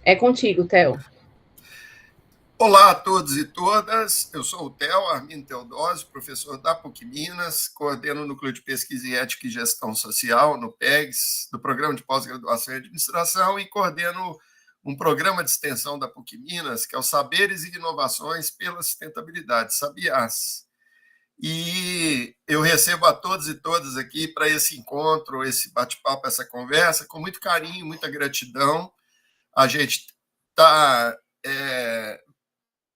É contigo, Theo. Olá a todos e todas, eu sou o Theo Armindo Teodósio, professor da PUC Minas, coordeno o Núcleo de Pesquisa em Ética e Gestão Social, no PEGS, do Programa de Pós-Graduação em Administração, e coordeno um programa de extensão da PUC Minas, que é o Saberes e Inovações pela Sustentabilidade, SABIAS. E eu recebo a todos e todas aqui para esse encontro, esse bate-papo, essa conversa, com muito carinho, muita gratidão. A gente está...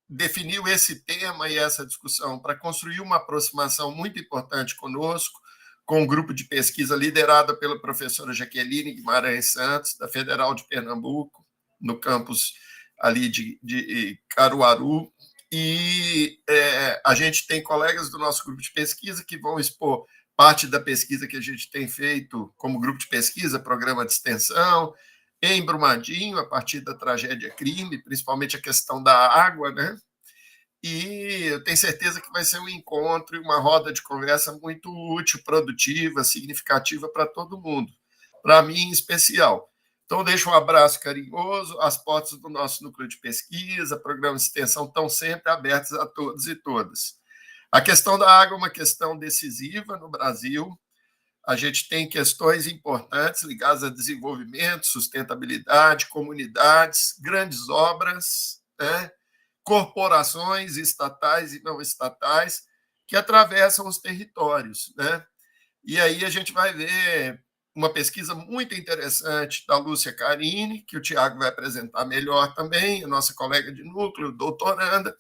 definiu esse tema e essa discussão para construir uma aproximação muito importante conosco, com um grupo de pesquisa liderado pela professora Jaqueline Guimarães Santos, da Federal de Pernambuco, no campus ali de Caruaru. E a gente tem colegas do nosso grupo de pesquisa que vão expor parte da pesquisa que a gente tem feito como grupo de pesquisa, programa de extensão, em Brumadinho, a partir da tragédia crime, principalmente a questão da água, né? E eu tenho certeza que vai ser um encontro e uma roda de conversa muito útil, produtiva, significativa para todo mundo, para mim em especial. Então, deixo um abraço carinhoso, as portas do nosso núcleo de pesquisa, programa de extensão estão sempre abertas a todos e todas. A questão da água é uma questão decisiva no Brasil. A gente tem questões importantes ligadas a desenvolvimento, sustentabilidade, comunidades, grandes obras, né? Corporações estatais e não estatais que atravessam os territórios, né? E aí a gente vai ver uma pesquisa muito interessante da Lúcia Carini, que o Tiago vai apresentar melhor também, a nossa colega de núcleo, doutoranda,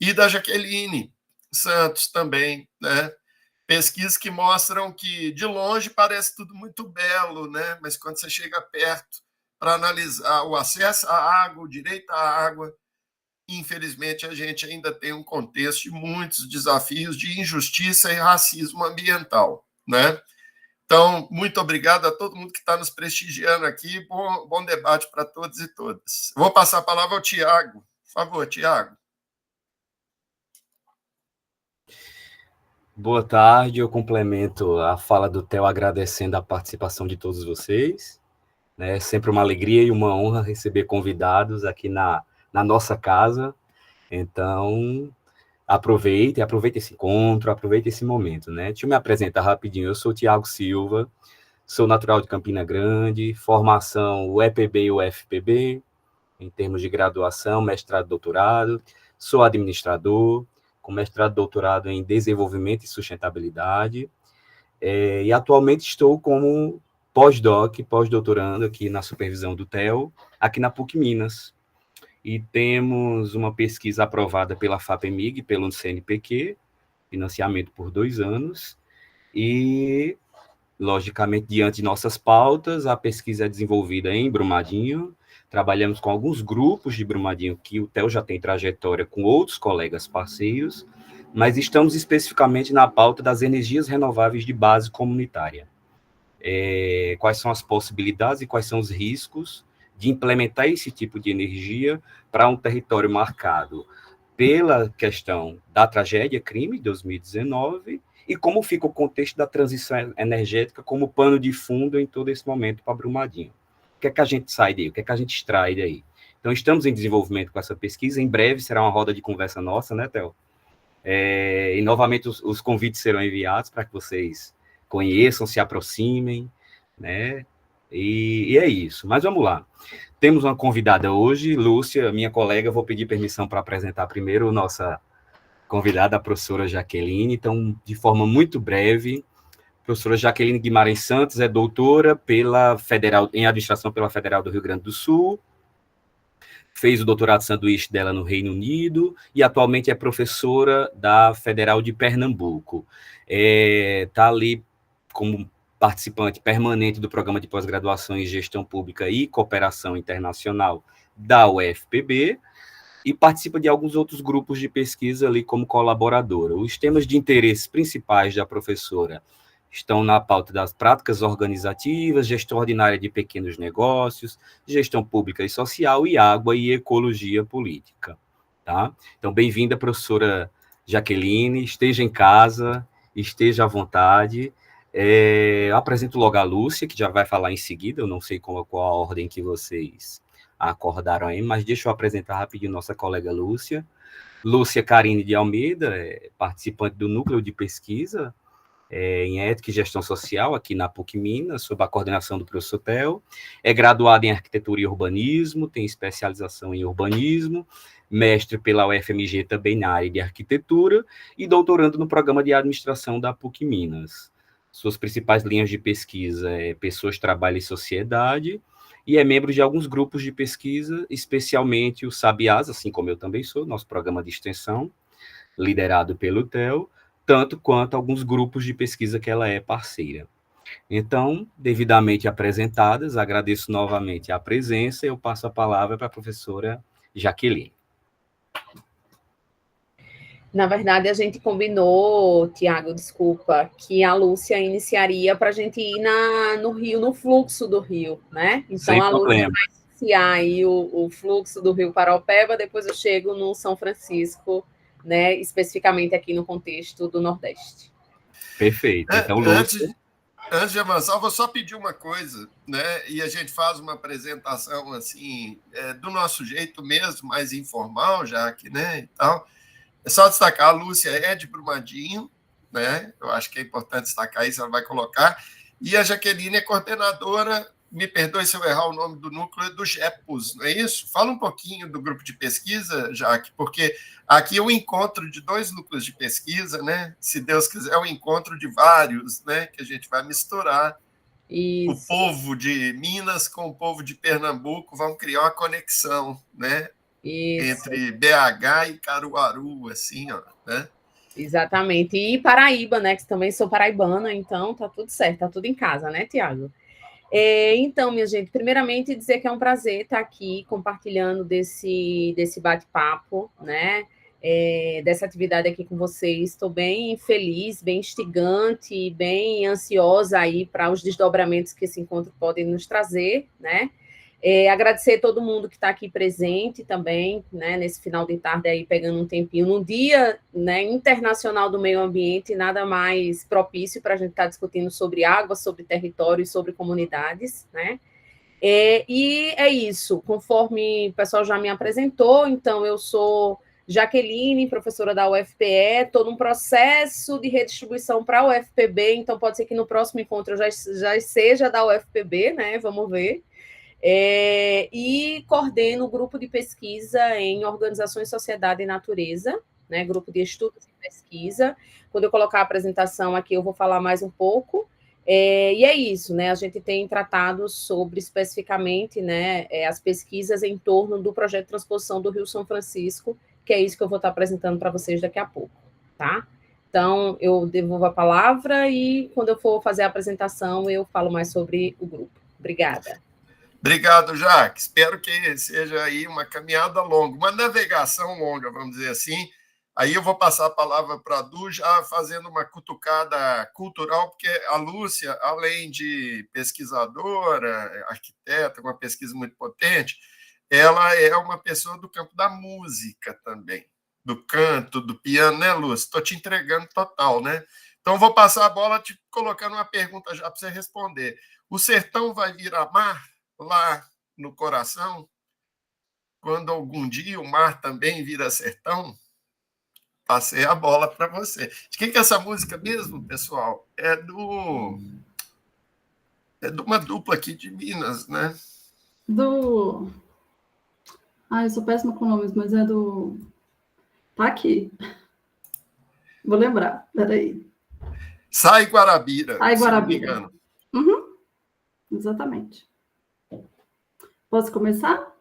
e da Jaqueline Santos também, né? Pesquisas que mostram que, de longe, parece tudo muito belo, né? Mas quando você chega perto para analisar o acesso à água, o direito à água, infelizmente, a gente ainda tem um contexto de muitos desafios de injustiça e racismo ambiental, né? Então, muito obrigado a todo mundo que está nos prestigiando aqui. Bom debate para todos e todas. Vou passar a palavra ao Tiago. Por favor, Tiago. Boa tarde, eu complemento a fala do Theo agradecendo a participação de todos vocês. É sempre uma alegria e uma honra receber convidados aqui na nossa casa. Então, aproveite esse encontro, aproveite esse momento, né? Deixa eu me apresentar rapidinho. Eu sou o Tiago Silva, sou natural de Campina Grande, formação UEPB e UFPB, em termos de graduação, mestrado, doutorado. Sou administrador, com mestrado e doutorado em desenvolvimento e sustentabilidade. E atualmente estou como pós-doutorando aqui na supervisão do Theo, aqui na PUC Minas. E temos uma pesquisa aprovada pela FAPEMIG, pelo CNPq, financiamento por 2 anos, e, logicamente, diante de nossas pautas, a pesquisa é desenvolvida em Brumadinho, trabalhamos com alguns grupos de Brumadinho, que o Theo já tem trajetória com outros colegas parceiros, mas estamos especificamente na pauta das energias renováveis de base comunitária. Quais são as possibilidades e quais são os riscos de implementar esse tipo de energia para um território marcado pela questão da tragédia crime de 2019 e como fica o contexto da transição energética como pano de fundo em todo esse momento para Brumadinho. O que é que a gente sai daí? O que é que a gente extrai daí? Então, estamos em desenvolvimento com essa pesquisa. Em breve será uma roda de conversa nossa, né, Theo? E, novamente, os convites serão enviados para que vocês conheçam, se aproximem, né? E é isso. Mas vamos lá. Temos uma convidada hoje, Lúcia, minha colega. Vou pedir permissão para apresentar primeiro nossa convidada, a professora Jaqueline. Então, de forma muito breve, a professora Jaqueline Guimarães Santos é doutora em administração pela Federal do Rio Grande do Sul, fez o doutorado sanduíche dela no Reino Unido e atualmente é professora da Federal de Pernambuco. Está ali como participante permanente do programa de pós-graduação em gestão pública e cooperação internacional da UFPB e participa de alguns outros grupos de pesquisa ali como colaboradora. Os temas de interesse principais da professora estão na pauta das práticas organizativas, gestão ordinária de pequenos negócios, gestão pública e social e água e ecologia política. Tá? Então, bem-vinda, professora Jaqueline, esteja em casa, esteja à vontade. Eu apresento logo a Lúcia, que já vai falar em seguida, eu não sei qual a ordem que vocês acordaram aí, mas deixa eu apresentar rapidinho nossa colega Lúcia. Lúcia Carine de Almeida, participante do Núcleo de Pesquisa em Ética e Gestão Social, aqui na PUC Minas, sob a coordenação do professor Theo. É graduada em Arquitetura e Urbanismo, tem especialização em Urbanismo, mestre pela UFMG também na área de Arquitetura e doutorando no Programa de Administração da PUC Minas. Suas principais linhas de pesquisa é Pessoas, Trabalho e Sociedade, e é membro de alguns grupos de pesquisa, especialmente o Sabiás, assim como eu também sou, nosso programa de extensão, liderado pelo Theo, tanto quanto alguns grupos de pesquisa que ela é parceira. Então, devidamente apresentadas, agradeço novamente a presença e eu passo a palavra para a professora Jaqueline. Na verdade, a gente combinou, Tiago, desculpa, que a Lúcia iniciaria para a gente ir no rio, no fluxo do rio, né? Então, sem a problema. Lúcia vai iniciar aí o fluxo do rio Paraopeba, depois eu chego no São Francisco, né? Especificamente aqui no contexto do Nordeste. Perfeito. Então, Lúcia... Antes de avançar, eu vou só pedir uma coisa, né? E a gente faz uma apresentação assim, do nosso jeito mesmo, mais informal, já que, né? E tal. É só destacar, a Lúcia é de Brumadinho, né? Eu acho que é importante destacar isso, ela vai colocar. E a Jaqueline é coordenadora, me perdoe se eu errar o nome do núcleo, do GEPUS, não é isso? Fala um pouquinho do grupo de pesquisa, Jaque, porque aqui é o encontro de 2 núcleos de pesquisa, né? Se Deus quiser, é o encontro de vários, né? Que a gente vai misturar. Isso. O povo de Minas com o povo de Pernambuco vão criar uma conexão, né? Isso. Entre BH e Caruaru, assim, ó, né? Exatamente. E Paraíba, né? Que também sou paraibana, então tá tudo certo, tá tudo em casa, né, Tiago? Então, minha gente, primeiramente dizer que é um prazer estar aqui compartilhando desse bate-papo, né? Dessa atividade aqui com vocês. Estou bem feliz, bem instigante, bem ansiosa aí para os desdobramentos que esse encontro pode nos trazer, né? Agradecer a todo mundo que está aqui presente também, né, nesse final de tarde aí, pegando um tempinho, no Dia, né, Internacional do Meio Ambiente, nada mais propício para a gente estar discutindo sobre água, sobre território e sobre comunidades, né? E é isso, conforme o pessoal já me apresentou, então eu sou Jaqueline, professora da UFPE, estou num processo de redistribuição para a UFPB, então pode ser que no próximo encontro eu já seja da UFPB, né? Vamos ver. E coordeno o grupo de pesquisa em organizações, sociedade e natureza, né, grupo de estudos e pesquisa. Quando eu colocar a apresentação aqui, eu vou falar mais um pouco. E é isso, né? A gente tem tratado sobre especificamente, né, as pesquisas em torno do projeto de transposição do Rio São Francisco, que é isso que eu vou estar apresentando para vocês daqui a pouco, tá? Então, eu devolvo a palavra e quando eu for fazer a apresentação, eu falo mais sobre o grupo. Obrigada. Obrigado, Jaque. Espero que seja aí uma caminhada longa, uma navegação longa, vamos dizer assim. Aí eu vou passar a palavra para a Du, já fazendo uma cutucada cultural, porque a Lúcia, além de pesquisadora, arquiteta, com uma pesquisa muito potente, ela é uma pessoa do campo da música também, do canto, do piano, né, Lúcia? Estou te entregando total, né? Então, vou passar a bola te colocando uma pergunta já para você responder. O sertão vai virar mar? Lá no coração, quando algum dia o mar também vira sertão, passei a bola para você. De quem que é essa música mesmo, pessoal? É de uma dupla aqui de Minas, né? Eu sou péssima com nomes, mas é do... Tá aqui. Vou lembrar, peraí. Sai Guarabira, Sai Guarabira. Se não me engano. Uhum. Exatamente. Posso começar?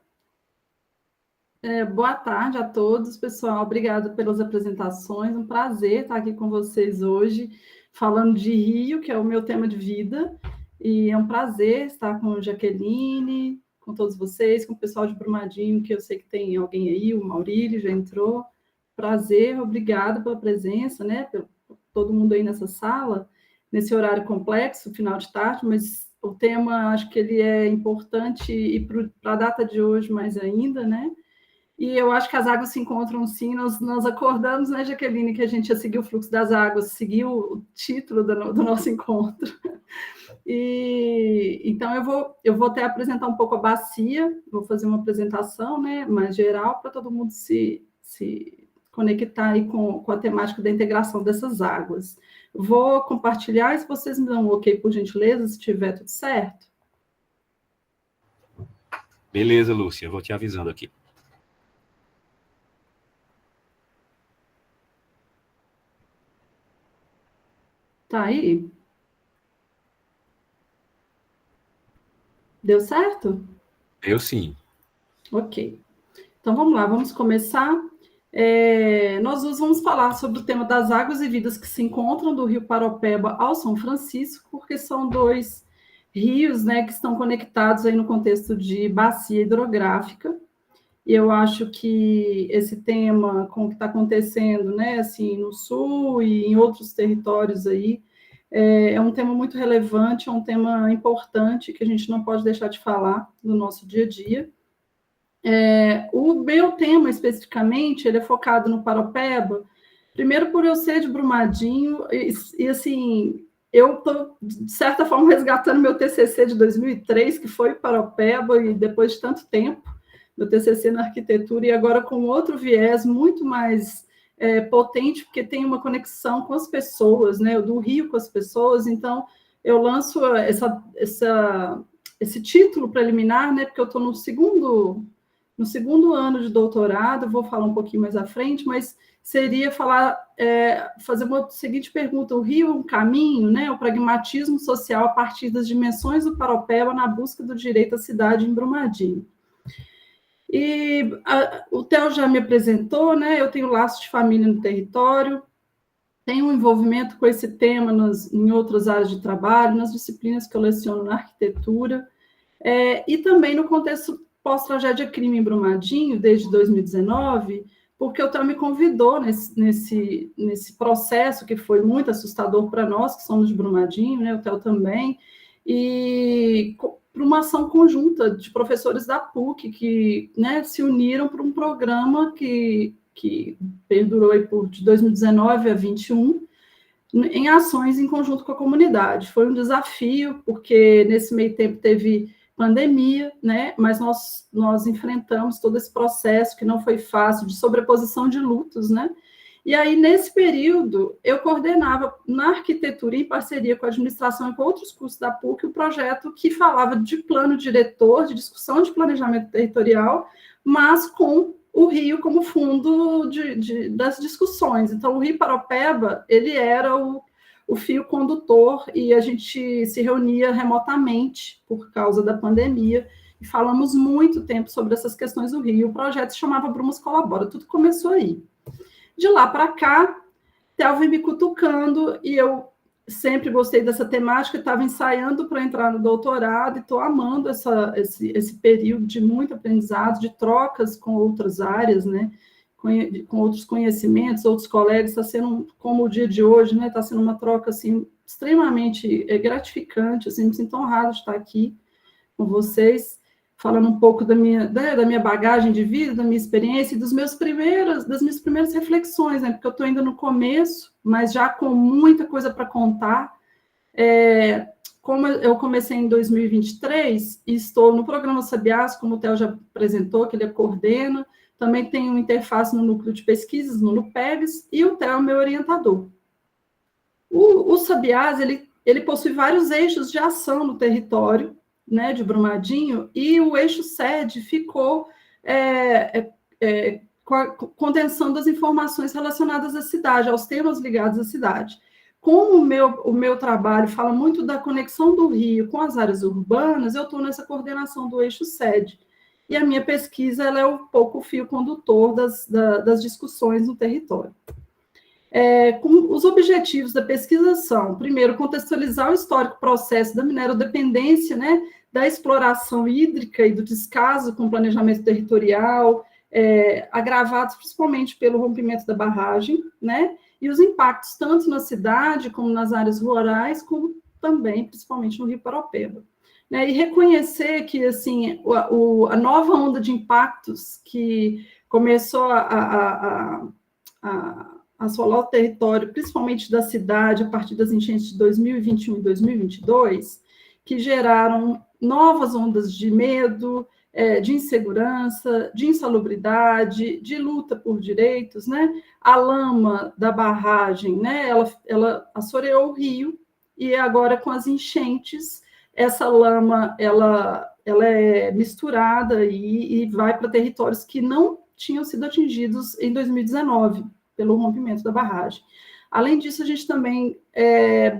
Boa tarde a todos, pessoal. Obrigada pelas apresentações. Um prazer estar aqui com vocês hoje, falando de Rio, que é o meu tema de vida. E é um prazer estar com a Jaqueline, com todos vocês, com o pessoal de Brumadinho, que eu sei que tem alguém aí, o Maurílio já entrou. Prazer, obrigada pela presença, né? Por todo mundo aí nessa sala, nesse horário complexo, final de tarde, mas o tema, acho que ele é importante e para a data de hoje mais ainda, né? E eu acho que as águas se encontram sim, nós acordamos, né, Jaqueline, que a gente ia seguir o fluxo das águas, seguir o título do nosso encontro. E então eu vou até apresentar um pouco a bacia, vou fazer uma apresentação, né, mais geral, para todo mundo se conectar aí com a temática da integração dessas águas. Vou compartilhar, e se vocês me dão um ok, por gentileza, se tiver tudo certo. Beleza, Lúcia, eu vou te avisando aqui. Tá aí? Deu certo? Eu sim. Ok. Então, vamos lá, vamos começar. Nós vamos falar sobre o tema das águas e vidas que se encontram do Rio Paraopeba ao São Francisco, porque são dois rios, né, que estão conectados aí no contexto de bacia hidrográfica. E eu acho que esse tema, com o que está acontecendo, né, assim, no Sul e em outros territórios aí, é um tema muito relevante, é um tema importante que a gente não pode deixar de falar no nosso dia a dia. O meu tema, especificamente, ele é focado no Paraopeba, primeiro por eu ser de Brumadinho, e assim, eu estou, de certa forma, resgatando meu TCC de 2003, que foi Paraopeba, e depois de tanto tempo, meu TCC na arquitetura, e agora com outro viés muito mais potente, porque tem uma conexão com as pessoas, né, do Rio com as pessoas, então eu lanço esse título preliminar, né, porque eu estou no segundo ano de doutorado, vou falar um pouquinho mais à frente, mas seria fazer uma seguinte pergunta: o Rio é um caminho, né, o pragmatismo social a partir das dimensões do Paraopeba na busca do direito à cidade em Brumadinho. E o Theo já me apresentou, né, eu tenho laço de família no território, tenho um envolvimento com esse tema em outras áreas de trabalho, nas disciplinas que eu leciono na arquitetura, e também no contexto pós-tragédia crime em Brumadinho, desde 2019, porque o Theo me convidou nesse processo que foi muito assustador para nós, que somos de Brumadinho, né, o Theo também, e para uma ação conjunta de professores da PUC que, né, se uniram para um programa que perdurou aí de 2019 a 2021, em ações em conjunto com a comunidade. Foi um desafio, porque nesse meio tempo teve pandemia, né, mas nós enfrentamos todo esse processo que não foi fácil, de sobreposição de lutos, né, e aí, nesse período, eu coordenava na arquitetura, em parceria com a administração e com outros cursos da PUC, o projeto que falava de plano diretor, de discussão de planejamento territorial, mas com o Rio como fundo das discussões. Então, o Rio Paraopeba, ele era o fio condutor, e a gente se reunia remotamente por causa da pandemia, e falamos muito tempo sobre essas questões do Rio. O projeto se chamava Brumas Colabora, tudo começou aí. De lá para cá, Theo vem me cutucando, e eu sempre gostei dessa temática, estava ensaiando para entrar no doutorado, e estou amando esse período de muito aprendizado, de trocas com outras áreas, né, com outros conhecimentos, outros colegas. Está sendo, como o dia de hoje, né, está sendo uma troca assim, extremamente gratificante, assim, me sinto honrada de estar aqui com vocês, falando um pouco da minha bagagem de vida, da minha experiência e das minhas primeiras reflexões, né? Porque eu estou ainda no começo, mas já com muita coisa para contar. Como eu comecei em 2023, e estou no programa Sabiás, como o Theo já apresentou, que ele coordena, também tenho interface no núcleo de pesquisas, no NUPEGS, e o Theo é meu orientador. O Sabiás, ele possui vários eixos de ação no território, né, de Brumadinho, e o eixo sede ficou condensando as informações relacionadas à cidade, aos temas ligados à cidade. Como o meu trabalho fala muito da conexão do Rio com as áreas urbanas, eu estou nessa coordenação do eixo sede, e a minha pesquisa ela é um pouco o fio condutor das discussões no território. Os objetivos da pesquisa são, primeiro, contextualizar o histórico processo da minerodependência, né, da exploração hídrica e do descaso com o planejamento territorial, agravados principalmente pelo rompimento da barragem, né, e os impactos tanto na cidade como nas áreas rurais, como também, principalmente, no Rio Paraopeba. Né, e reconhecer que, assim, a nova onda de impactos que começou a assolar o território, principalmente da cidade, a partir das enchentes de 2021 e 2022, que geraram novas ondas de medo, de insegurança, de insalubridade, de luta por direitos, né? A lama da barragem, né? Ela assoreou o rio, e agora com as enchentes, essa lama ela é misturada e vai para territórios que não tinham sido atingidos em 2019 pelo rompimento da barragem. Além disso, a gente também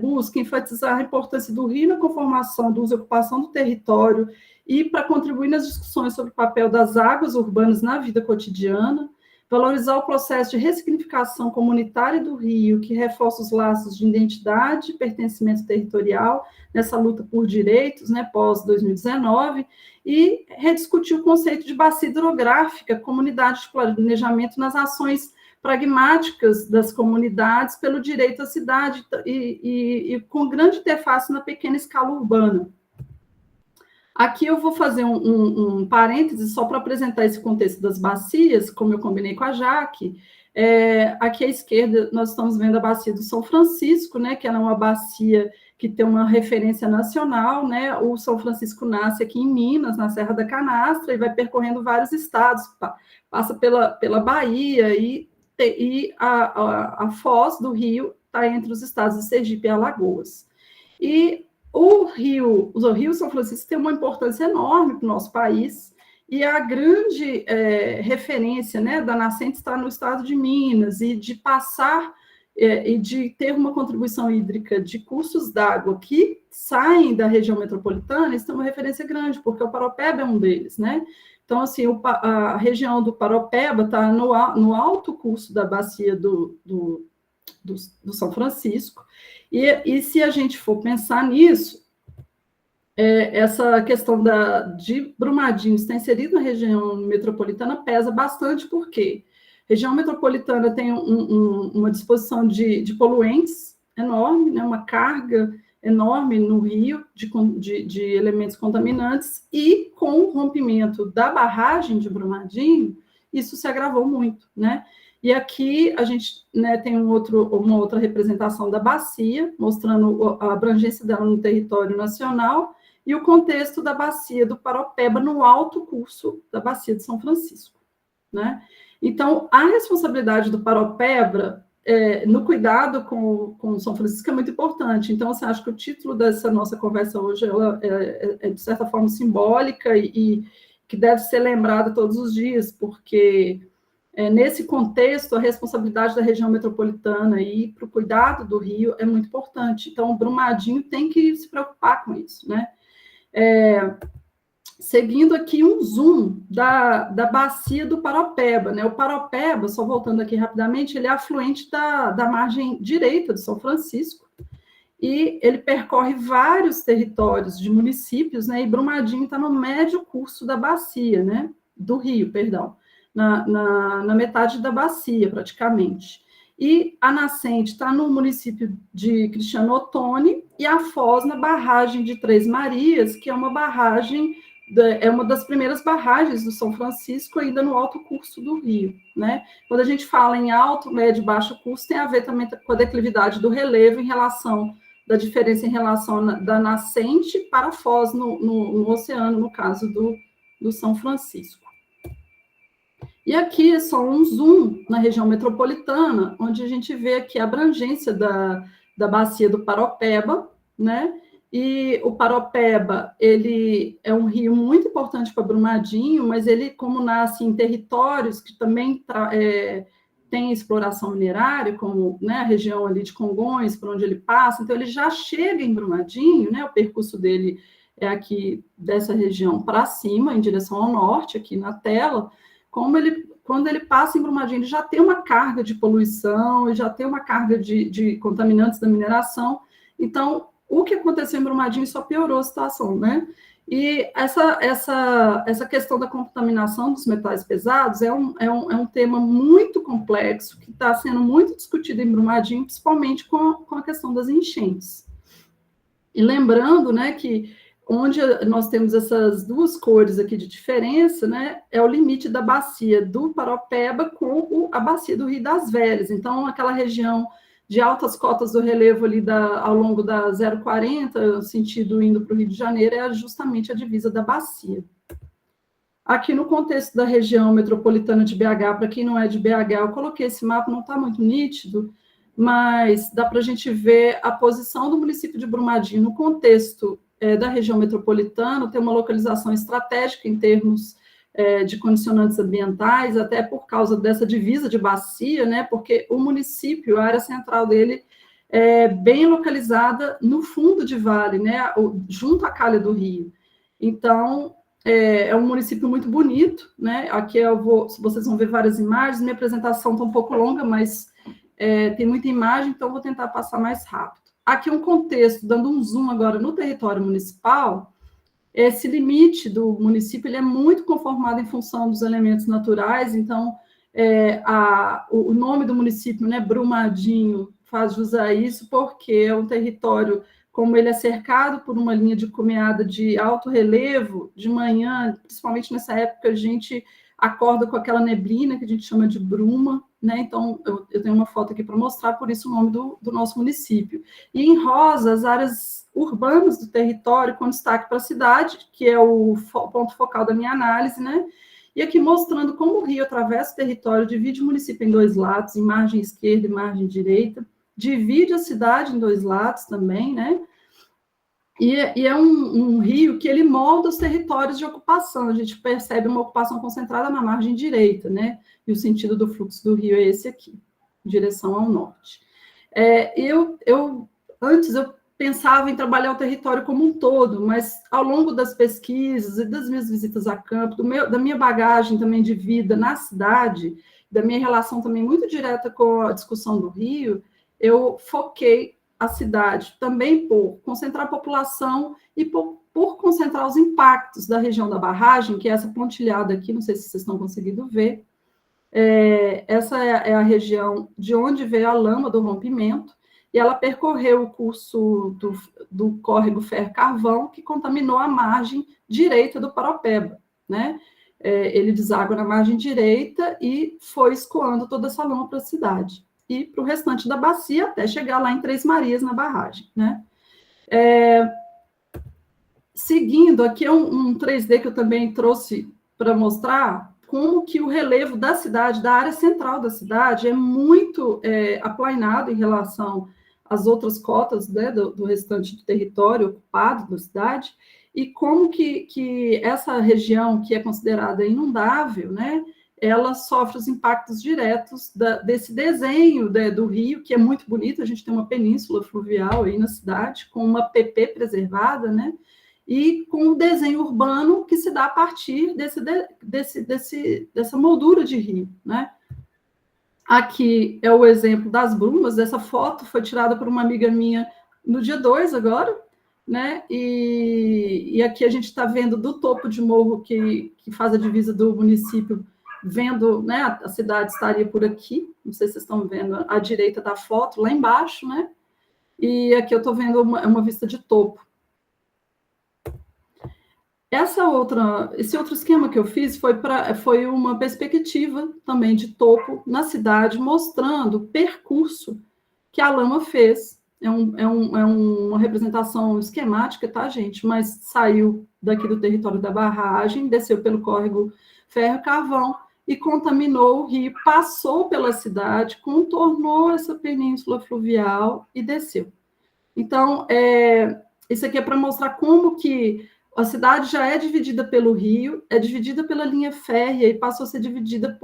busca enfatizar a importância do rio na conformação do uso e ocupação do território e para contribuir nas discussões sobre o papel das águas urbanas na vida cotidiana, valorizar o processo de ressignificação comunitária do rio, que reforça os laços de identidade e pertencimento territorial nessa luta por direitos, né, pós-2019, e rediscutir o conceito de bacia hidrográfica, comunidade de planejamento nas ações pragmáticas das comunidades pelo direito à cidade e com grande interface na pequena escala urbana. Aqui eu vou fazer um parêntese só para apresentar esse contexto das bacias, como eu combinei com a Jaque. Aqui à esquerda nós estamos vendo a bacia do São Francisco, né, que ela é uma bacia que tem uma referência nacional, né? O São Francisco nasce aqui em Minas, na Serra da Canastra, e vai percorrendo vários estados, passa pela Bahia, e a foz do rio está entre os estados de Sergipe e Alagoas. E o Rio São Francisco tem uma importância enorme para o nosso país, e a grande referência, né, da nascente está no estado de Minas, e de passar e de ter uma contribuição hídrica de cursos d'água que saem da região metropolitana, isso tem uma referência grande, porque o Paropeba é um deles, né? Então, assim, a região do Paropeba está no alto curso da bacia do São Francisco, e se a gente for pensar nisso, essa questão de Brumadinho estar inserido na região metropolitana pesa bastante, porque a região metropolitana tem uma disposição de poluentes enorme, né, uma carga enorme no rio de elementos contaminantes, e com o rompimento da barragem de Brumadinho, isso se agravou muito, né? E aqui a gente, né, tem uma outra representação da bacia, mostrando a abrangência dela no território nacional, e o contexto da bacia do Paropeba no alto curso da bacia de São Francisco, né? Então, a responsabilidade do Paropeba no cuidado com o São Francisco é muito importante. Então, assim, acho que o título dessa nossa conversa hoje ela de certa forma, simbólica e que deve ser lembrada todos os dias, porque nesse contexto, a responsabilidade da região metropolitana e para o cuidado do rio é muito importante. Então, o Brumadinho tem que se preocupar com isso, né? Seguindo aqui um zoom da bacia do Paropeba, né? O Paropeba, só voltando aqui rapidamente, ele é afluente da margem direita do São Francisco, e ele percorre vários territórios de municípios, né? E Brumadinho está no médio curso da bacia, né? Do rio, perdão, na metade da bacia, praticamente. E a nascente está no município de Cristiano Ottoni, e a foz na barragem de Três Marias, que é uma barragem, é uma das primeiras barragens do São Francisco, ainda no alto curso do rio, né? Quando a gente fala em alto, médio e baixo curso, tem a ver também com a declividade do relevo da diferença em relação da nascente para a foz no oceano, no caso do São Francisco. E aqui é só um zoom na região metropolitana, onde a gente vê aqui a abrangência da bacia do Paropeba, né? E o Paropeba, ele é um rio muito importante para Brumadinho, mas ele, como nasce em territórios que também tem exploração minerária, como, né, a região ali de Congonhas, por onde ele passa, então ele já chega em Brumadinho, né? O percurso dele é aqui dessa região para cima, em direção ao norte, aqui na tela. Quando ele passa em Brumadinho, ele já tem uma carga de poluição, ele já tem uma carga de contaminantes da mineração. Então, o que aconteceu em Brumadinho só piorou a situação, né? E essa questão da contaminação dos metais pesados é um tema muito complexo, que está sendo muito discutido em Brumadinho, principalmente com a questão das enchentes. E lembrando, né, que onde nós temos essas duas cores aqui de diferença, né, é o limite da bacia do Paropeba com a bacia do Rio das Velhas. Então, aquela região de altas cotas do relevo ali ao longo da 040, sentido indo para o Rio de Janeiro, é justamente a divisa da bacia. Aqui no contexto da região metropolitana de BH, para quem não é de BH, eu coloquei esse mapa, não está muito nítido, mas dá para a gente ver a posição do município de Brumadinho no contexto da região metropolitana, tem uma localização estratégica em termos de condicionantes ambientais, até por causa dessa divisa de bacia, né, porque o município, a área central dele, é bem localizada no fundo de vale, né, junto à calha do rio. Então, é um município muito bonito, né, aqui vocês vão ver várias imagens, minha apresentação está um pouco longa, mas tem muita imagem, então vou tentar passar mais rápido. Aqui um contexto, dando um zoom agora no território municipal, esse limite do município ele é muito conformado em função dos elementos naturais, então o nome do município, né, Brumadinho, faz jus a isso, porque é um território, como ele é cercado por uma linha de cumeada de alto relevo, de manhã, principalmente nessa época, a gente acorda com aquela neblina que a gente chama de bruma, né? Então, eu tenho uma foto aqui para mostrar, por isso o nome do nosso município. E em rosa, as áreas urbanas do território, com destaque para a cidade, que é o ponto focal da minha análise, né? E aqui mostrando como o rio atravessa o território, divide o município em dois lados, em margem esquerda e margem direita, divide a cidade em dois lados também, né? E é um rio que ele molda os territórios de ocupação, a gente percebe uma ocupação concentrada na margem direita, né? E o sentido do fluxo do rio é esse aqui, em direção ao norte. Antes eu pensava em trabalhar o território como um todo, mas ao longo das pesquisas e das minhas visitas a campo, da minha bagagem também de vida na cidade, da minha relação também muito direta com a discussão do rio, eu foquei a cidade também por concentrar a população e por concentrar os impactos da região da barragem, que é essa pontilhada aqui, não sei se vocês estão conseguindo ver. Essa é a região de onde veio a lama do rompimento, e ela percorreu o curso do córrego Ferro-Carvão, que contaminou a margem direita do Paropeba, né? Ele deságua na margem direita e foi escoando toda essa lama para a cidade e para o restante da bacia, até chegar lá em Três Marias, na barragem, né? Seguindo, aqui é um 3D que eu também trouxe para mostrar como que o relevo da cidade, da área central da cidade, é muito aplainado em relação às outras cotas, né, do restante do território ocupado da cidade, e como que essa região, que é considerada inundável, né, ela sofre os impactos diretos desse desenho do rio, que é muito bonito, a gente tem uma península fluvial aí na cidade, com uma PP preservada, né, e com o desenho urbano que se dá a partir dessa moldura de rio, né. Aqui é o exemplo das brumas, essa foto foi tirada por uma amiga minha no dia 2 agora, né, e aqui a gente está vendo do topo de morro que faz a divisa do município, vendo, né, a cidade estaria por aqui, não sei se vocês estão vendo à direita da foto, lá embaixo, né, e aqui eu estou vendo uma vista de topo. Esse outro esquema que eu fiz foi uma perspectiva também de topo na cidade, mostrando o percurso que a lama fez. É uma representação esquemática, tá, gente? Mas saiu daqui do território da barragem, desceu pelo córrego Ferro-Carvão e contaminou o rio, passou pela cidade, contornou essa península fluvial e desceu. Então, isso aqui é para mostrar como que a cidade já é dividida pelo rio, é dividida pela linha férrea e passou a ser dividida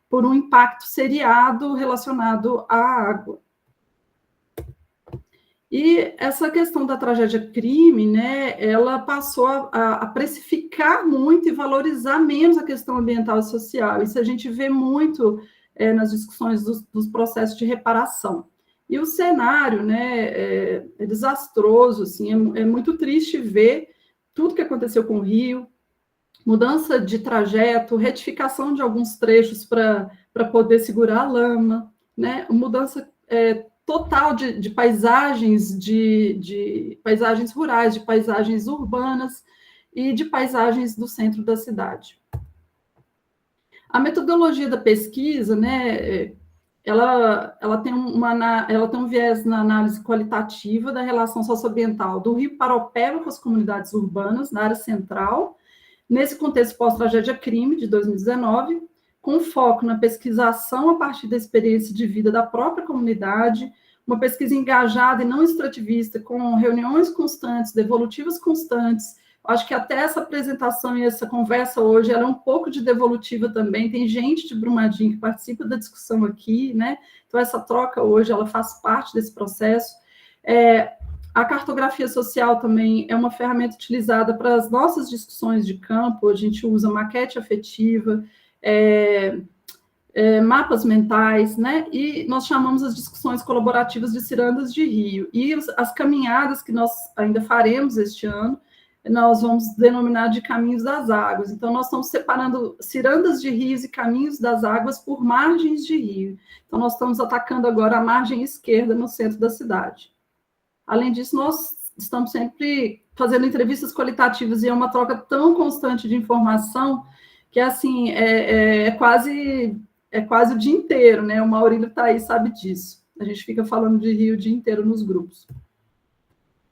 por um impacto seriado relacionado à água. E essa questão da tragédia crime, né, ela passou a precificar muito e valorizar menos a questão ambiental e social. Isso a gente vê muito nas discussões dos processos de reparação. E o cenário, né, é desastroso, assim, é muito triste ver tudo que aconteceu com o Rio, mudança de trajeto, retificação de alguns trechos para poder segurar a lama, né, mudança total de paisagens, de paisagens rurais, de paisagens urbanas e de paisagens do centro da cidade. A metodologia da pesquisa, né, ela tem um viés na análise qualitativa da relação socioambiental do Rio Paraopeba com as comunidades urbanas na área central, nesse contexto pós-tragédia crime de 2019, com foco na pesquisação a partir da experiência de vida da própria comunidade, uma pesquisa engajada e não extrativista, com reuniões constantes, devolutivas constantes. Acho que até essa apresentação e essa conversa hoje, ela é um pouco de devolutiva também, tem gente de Brumadinho que participa da discussão aqui, né? Então, essa troca hoje, ela faz parte desse processo. A cartografia social também é uma ferramenta utilizada para as nossas discussões de campo, a gente usa maquete afetiva, mapas mentais, né? E nós chamamos as discussões colaborativas de cirandas de rio. E as caminhadas que nós ainda faremos este ano, nós vamos denominar de caminhos das águas. Então, nós estamos separando cirandas de rios e caminhos das águas por margens de rio. Então, nós estamos atacando agora a margem esquerda no centro da cidade. Além disso, nós estamos sempre fazendo entrevistas qualitativas e é uma troca tão constante de informação que, assim, é quase o dia inteiro, né? O Maurílio está aí, sabe disso. A gente fica falando de rio o dia inteiro nos grupos.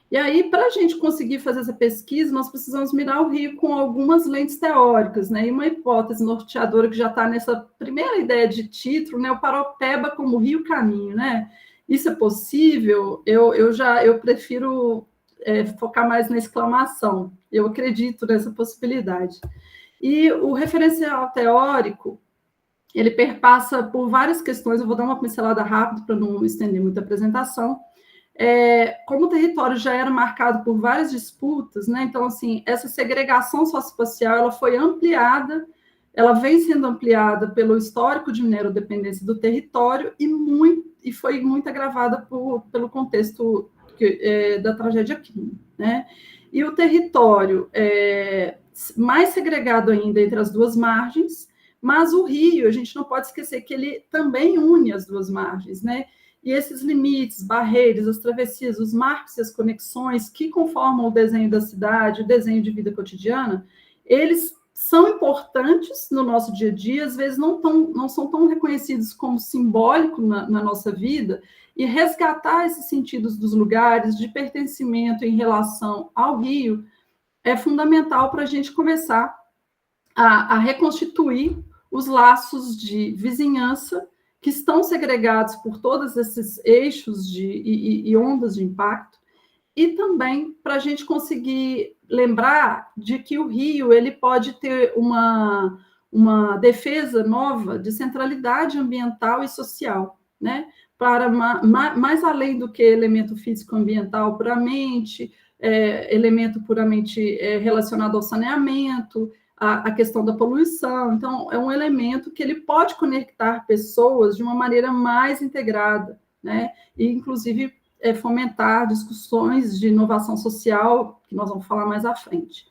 E aí, para a gente conseguir fazer essa pesquisa, nós precisamos mirar o rio com algumas lentes teóricas, né? E uma hipótese norteadora que já está nessa primeira ideia de título, né? O Paraopeba como rio caminho, né? Isso é possível? Eu prefiro focar mais na exclamação. Eu acredito nessa possibilidade. E o referencial teórico, ele perpassa por várias questões. Eu vou dar uma pincelada rápida para não estender muito a apresentação. Como o território já era marcado por várias disputas, né? Então, assim, essa segregação socioespacial, ela foi ampliada, ela vem sendo ampliada pelo histórico de minerodependência do território e foi muito agravada pelo contexto da tragédia crime, né? E o território mais segregado ainda entre as duas margens, mas o rio, a gente não pode esquecer que ele também une as duas margens, né? E esses limites, barreiras, as travessias, os marcos e as conexões que conformam o desenho da cidade, o desenho de vida cotidiana, eles são importantes no nosso dia a dia, às vezes não são tão reconhecidos como simbólico na nossa vida, e resgatar esses sentidos dos lugares de pertencimento em relação ao rio é fundamental para a gente começar a reconstituir os laços de vizinhança que estão segregados por todos esses eixos e ondas de impacto, e também para a gente conseguir lembrar de que o rio ele pode ter uma defesa nova de centralidade ambiental e social, né? Para mais além do que elemento físico-ambiental puramente, elemento puramente relacionado ao saneamento, a questão da poluição. Então, é um elemento que ele pode conectar pessoas de uma maneira mais integrada, né? E, inclusive, fomentar discussões de inovação social, que nós vamos falar mais à frente.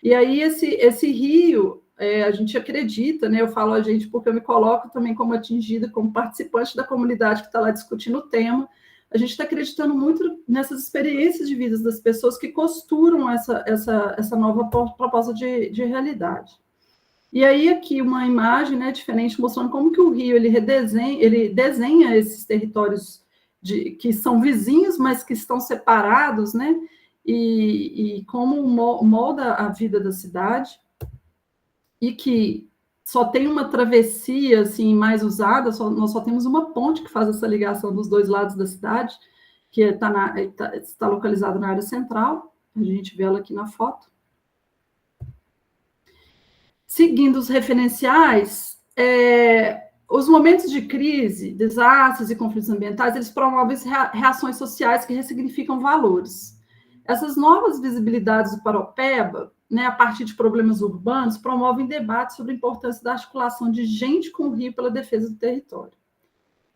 E aí, esse rio, a gente acredita, né? Eu falo a gente porque eu me coloco também como atingida, como participante da comunidade que está lá discutindo o tema. A gente está acreditando muito nessas experiências de vida das pessoas que costuram essa nova proposta de realidade. E aí, aqui, uma imagem, né, diferente, mostrando como que o rio ele desenha esses territórios que são vizinhos, mas que estão separados, né, e como molda a vida da cidade, e que só tem uma travessia assim, mais usada, nós só temos uma ponte que faz essa ligação dos dois lados da cidade, que está localizada na área central, a gente vê ela aqui na foto. Seguindo os referenciais, os momentos de crise, desastres e conflitos ambientais, eles promovem reações sociais que ressignificam valores. Essas novas visibilidades do Paraopeba, né, a partir de problemas urbanos, promovem debates sobre a importância da articulação de gente com o rio pela defesa do território.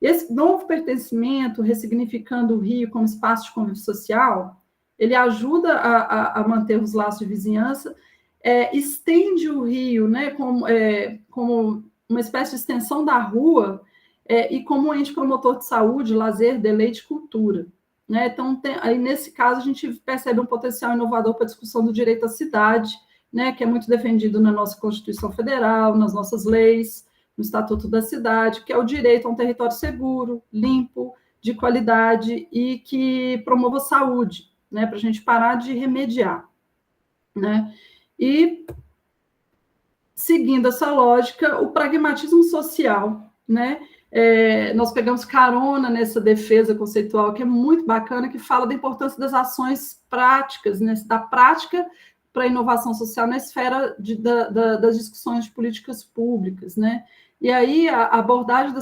Esse novo pertencimento, ressignificando o rio como espaço de convívio social, ele ajuda a manter os laços de vizinhança, estende o rio, né, como uma espécie de extensão da rua, e como um ente promotor de saúde, lazer, deleite e cultura. Né? Então, aí, nesse caso, a gente percebe um potencial inovador para a discussão do direito à cidade, né, que é muito defendido na nossa Constituição Federal, nas nossas leis, no Estatuto da Cidade, que é o direito a um território seguro, limpo, de qualidade e que promova saúde, né, para a gente parar de remediar, né? E, seguindo essa lógica, o pragmatismo social, né? Nós pegamos carona nessa defesa conceitual, que é muito bacana, que fala da importância das ações práticas, né, da prática para a inovação social na esfera das discussões de políticas públicas, né? E aí a abordagem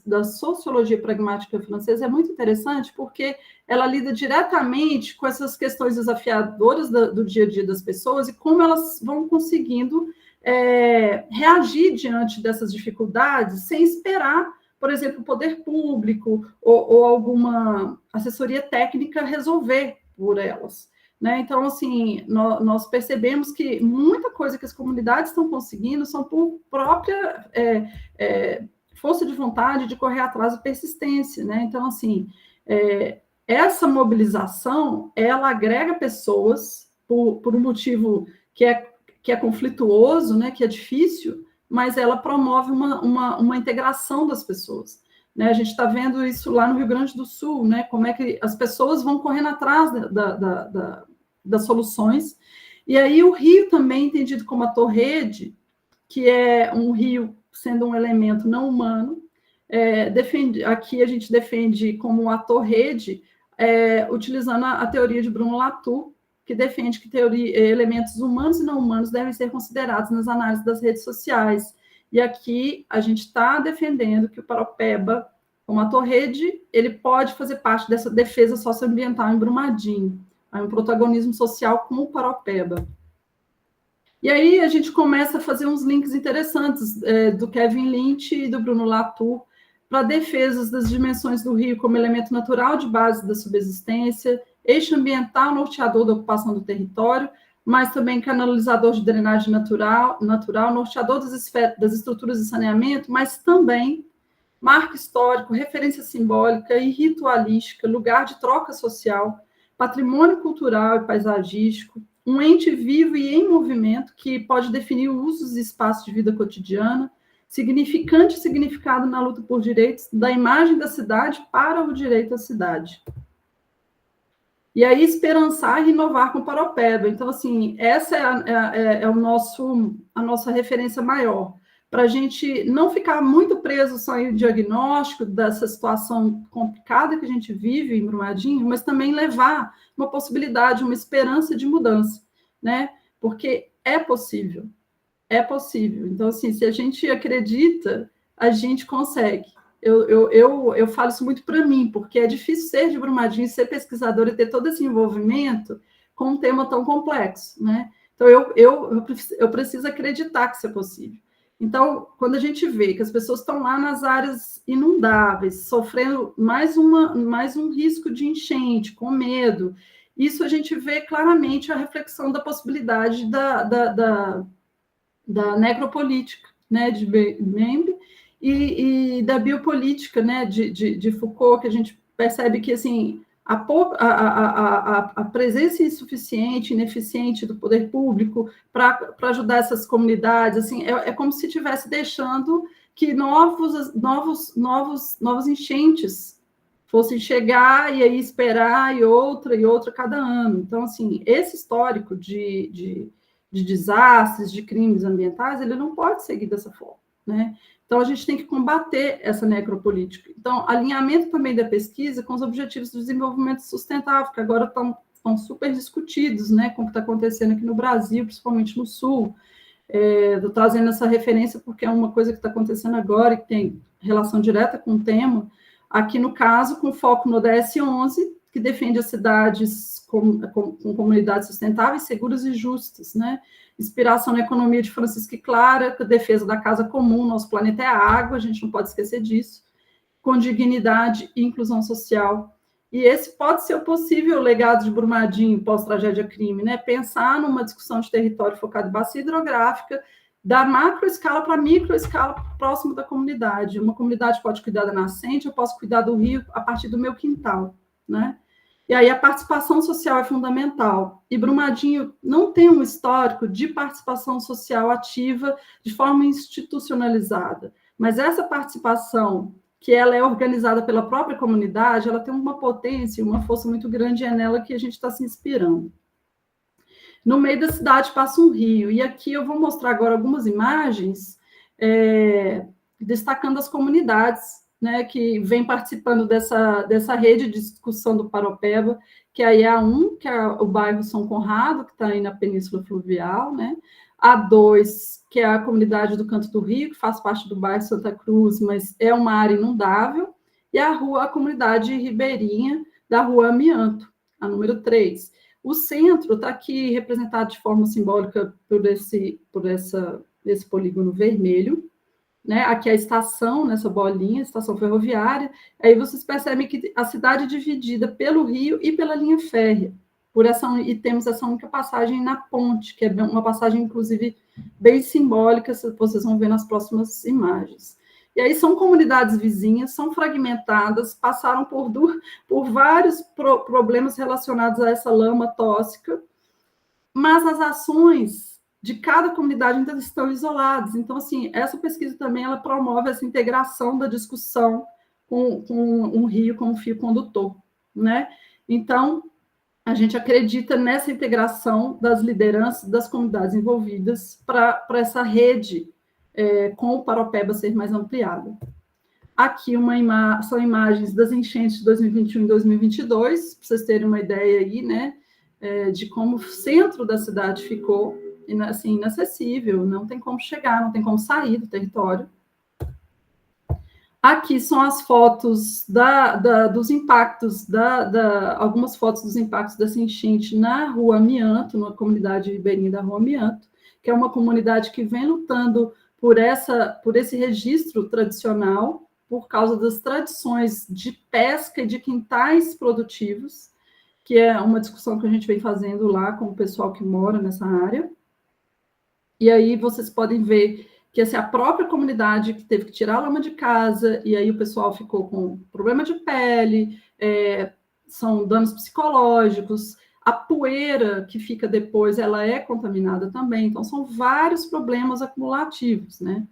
da sociologia pragmática francesa é muito interessante, porque ela lida diretamente com essas questões desafiadoras do dia a dia das pessoas e como elas vão conseguindo reagir diante dessas dificuldades sem esperar, por exemplo, o poder público ou alguma assessoria técnica resolver por elas, né? Então, assim, nós percebemos que muita coisa que as comunidades estão conseguindo são por própria força de vontade de correr atrás e persistência, né? Então, assim, essa mobilização, ela agrega pessoas por um motivo que é conflituoso, né, que é difícil, mas ela promove uma integração das pessoas, né? A gente está vendo isso lá no Rio Grande do Sul, né? Como é que as pessoas vão correndo atrás das soluções. E aí o rio também entendido como ator-rede, que é um rio sendo um elemento não humano, aqui a gente defende como um ator-rede, utilizando a teoria de Bruno Latour, que defende que elementos humanos e não humanos devem ser considerados nas análises das redes sociais. E aqui a gente está defendendo que o Paropeba, como ator-rede, ele pode fazer parte dessa defesa socioambiental em Brumadinho, um protagonismo social com o Paropeba. E aí a gente começa a fazer uns links interessantes do Kevin Lynch e do Bruno Latour para defesas das dimensões do rio como elemento natural de base da subsistência, eixo ambiental norteador da ocupação do território, mas também canalizador de drenagem natural norteador das estruturas de saneamento, mas também marco histórico, referência simbólica e ritualística, lugar de troca social, patrimônio cultural e paisagístico, um ente vivo e em movimento que pode definir usos e espaços de vida cotidiana, significante e significado na luta por direitos da imagem da cidade para o direito à cidade. E aí, esperançar e inovar com o Paropeba. Então, assim, essa é a nossa referência maior, para a gente não ficar muito preso só em diagnóstico dessa situação complicada que a gente vive em Brumadinho, mas também levar uma possibilidade, uma esperança de mudança, né? Porque é possível. É possível. Então, assim, se a gente acredita, a gente consegue. Eu falo isso muito para mim, porque é difícil ser de Brumadinho, ser pesquisadora e ter todo esse envolvimento com um tema tão complexo, né? Então, eu preciso acreditar que isso é possível. Então, quando a gente vê que as pessoas estão lá nas áreas inundáveis, sofrendo mais um risco de enchente, com medo, isso a gente vê claramente a reflexão da possibilidade da necropolítica, né, de Bembe, e da biopolítica, né, de Foucault, que a gente percebe que, assim, a presença insuficiente, ineficiente do poder público para ajudar essas comunidades, assim, é como se estivesse deixando que novos enchentes fossem chegar e aí esperar e outra cada ano. Então, assim, esse histórico de desastres, de crimes ambientais, ele não pode seguir dessa forma, né? Então, a gente tem que combater essa necropolítica. Então, alinhamento também da pesquisa com os objetivos do desenvolvimento sustentável, que agora estão super discutidos, né, com o que está acontecendo aqui no Brasil, principalmente no Sul. Estou trazendo essa referência porque é uma coisa que está acontecendo agora e que tem relação direta com o tema, aqui no caso, com foco no ODS 11, que defende as cidades com comunidades sustentáveis, seguras e justas, né? Inspiração na economia de Francisco e Clara, defesa da casa comum, nosso planeta é a água, a gente não pode esquecer disso, com dignidade e inclusão social. E esse pode ser o possível legado de Brumadinho pós-tragédia-crime, né? Pensar numa discussão de território focado em bacia hidrográfica, da macroescala para a microescala próximo da comunidade. Uma comunidade pode cuidar da nascente, eu posso cuidar do rio a partir do meu quintal, né? E aí a participação social é fundamental. E Brumadinho não tem um histórico de participação social ativa de forma institucionalizada. Mas essa participação, que ela é organizada pela própria comunidade, ela tem uma potência, uma força muito grande, e é nela que a gente está se inspirando. No meio da cidade passa um rio, e aqui eu vou mostrar agora algumas imagens destacando as comunidades, né, que vem participando dessa rede de discussão do Paropeba, que aí é a 1, que é o bairro São Conrado, que está aí na Península Fluvial, né? A 2, que é a comunidade do Canto do Rio, que faz parte do bairro Santa Cruz, mas é uma área inundável, e a comunidade ribeirinha da Rua Amianto, a número 3. O centro está aqui representado de forma simbólica por esse polígono vermelho, né? Aqui é a estação, nessa bolinha, estação ferroviária. Aí vocês percebem que a cidade é dividida pelo rio e pela linha férrea, e temos essa única passagem na ponte, que é uma passagem, inclusive, bem simbólica, vocês vão ver nas próximas imagens. E aí são comunidades vizinhas, são fragmentadas, passaram por vários problemas relacionados a essa lama tóxica, mas as ações de cada comunidade ainda estão isoladas. Então, assim, essa pesquisa também ela promove essa integração da discussão com um rio como fio condutor, né? Então, a gente acredita nessa integração das lideranças, das comunidades envolvidas para essa rede com o Paropeba ser mais ampliada. Aqui são imagens das enchentes de 2021 e 2022, para vocês terem uma ideia aí, né, de como o centro da cidade ficou assim, inacessível, não tem como chegar, não tem como sair do território. Aqui são as fotos dos impactos, algumas fotos dos impactos dessa enchente na Rua Amianto, na comunidade ribeirinha da Rua Amianto, que é uma comunidade que vem lutando por esse registro tradicional, por causa das tradições de pesca e de quintais produtivos, que é uma discussão que a gente vem fazendo lá com o pessoal que mora nessa área. E aí vocês podem ver que essa é a própria comunidade que teve que tirar a lama de casa, e aí o pessoal ficou com problema de pele, são danos psicológicos, a poeira que fica depois, ela é contaminada também, então são vários problemas acumulativos, né?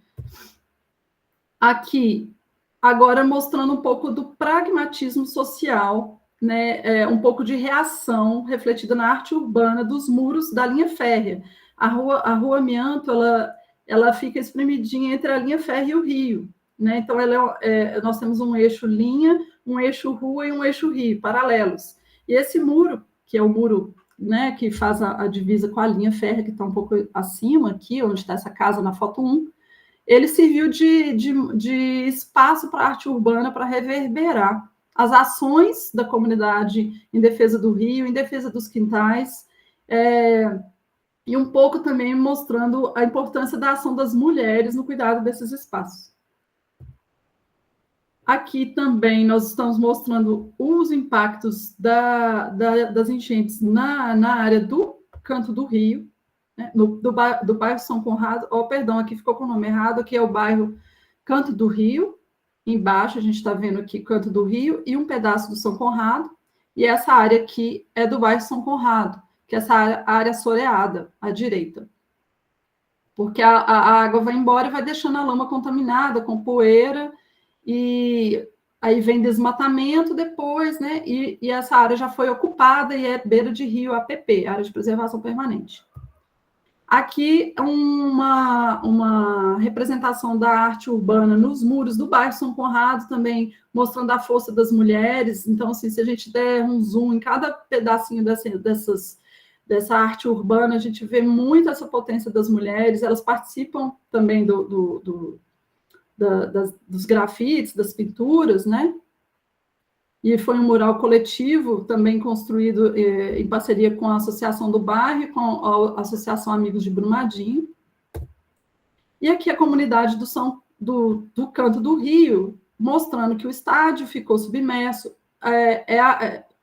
Aqui, agora mostrando um pouco do pragmatismo social, né? Um pouco de reação refletida na arte urbana dos muros da linha férrea. A Rua Amianto, ela fica espremidinha entre a linha férrea e o rio, né? Então, nós temos um eixo linha, um eixo rua e um eixo rio, paralelos. E esse muro, que é o muro, né, que faz a divisa com a linha férrea, que está um pouco acima aqui, onde está essa casa na foto 1, ele serviu de espaço para a arte urbana para reverberar as ações da comunidade em defesa do rio, em defesa dos quintais, e um pouco também mostrando a importância da ação das mulheres no cuidado desses espaços. Aqui também nós estamos mostrando os impactos das enchentes na área do Canto do Rio, né, do bairro São Conrado, aqui ficou com o nome errado, aqui é o bairro Canto do Rio, embaixo a gente está vendo aqui Canto do Rio e um pedaço do São Conrado, e essa área aqui é do bairro São Conrado, que é essa área soreada, à direita. Porque a água vai embora e vai deixando a lama contaminada, com poeira, e aí vem desmatamento depois, né? E essa área já foi ocupada e é beira de rio APP, Área de Preservação Permanente. Aqui uma representação da arte urbana nos muros do bairro São Conrado, também mostrando a força das mulheres. Então, assim, se a gente der um zoom em cada pedacinho dessa arte urbana, a gente vê muito essa potência das mulheres, elas participam também dos grafites, das pinturas, né? E foi um mural coletivo, também construído em parceria com a Associação do Bairro e com a Associação Amigos de Brumadinho. E aqui a comunidade do Canto do Rio, mostrando que o estádio ficou submerso.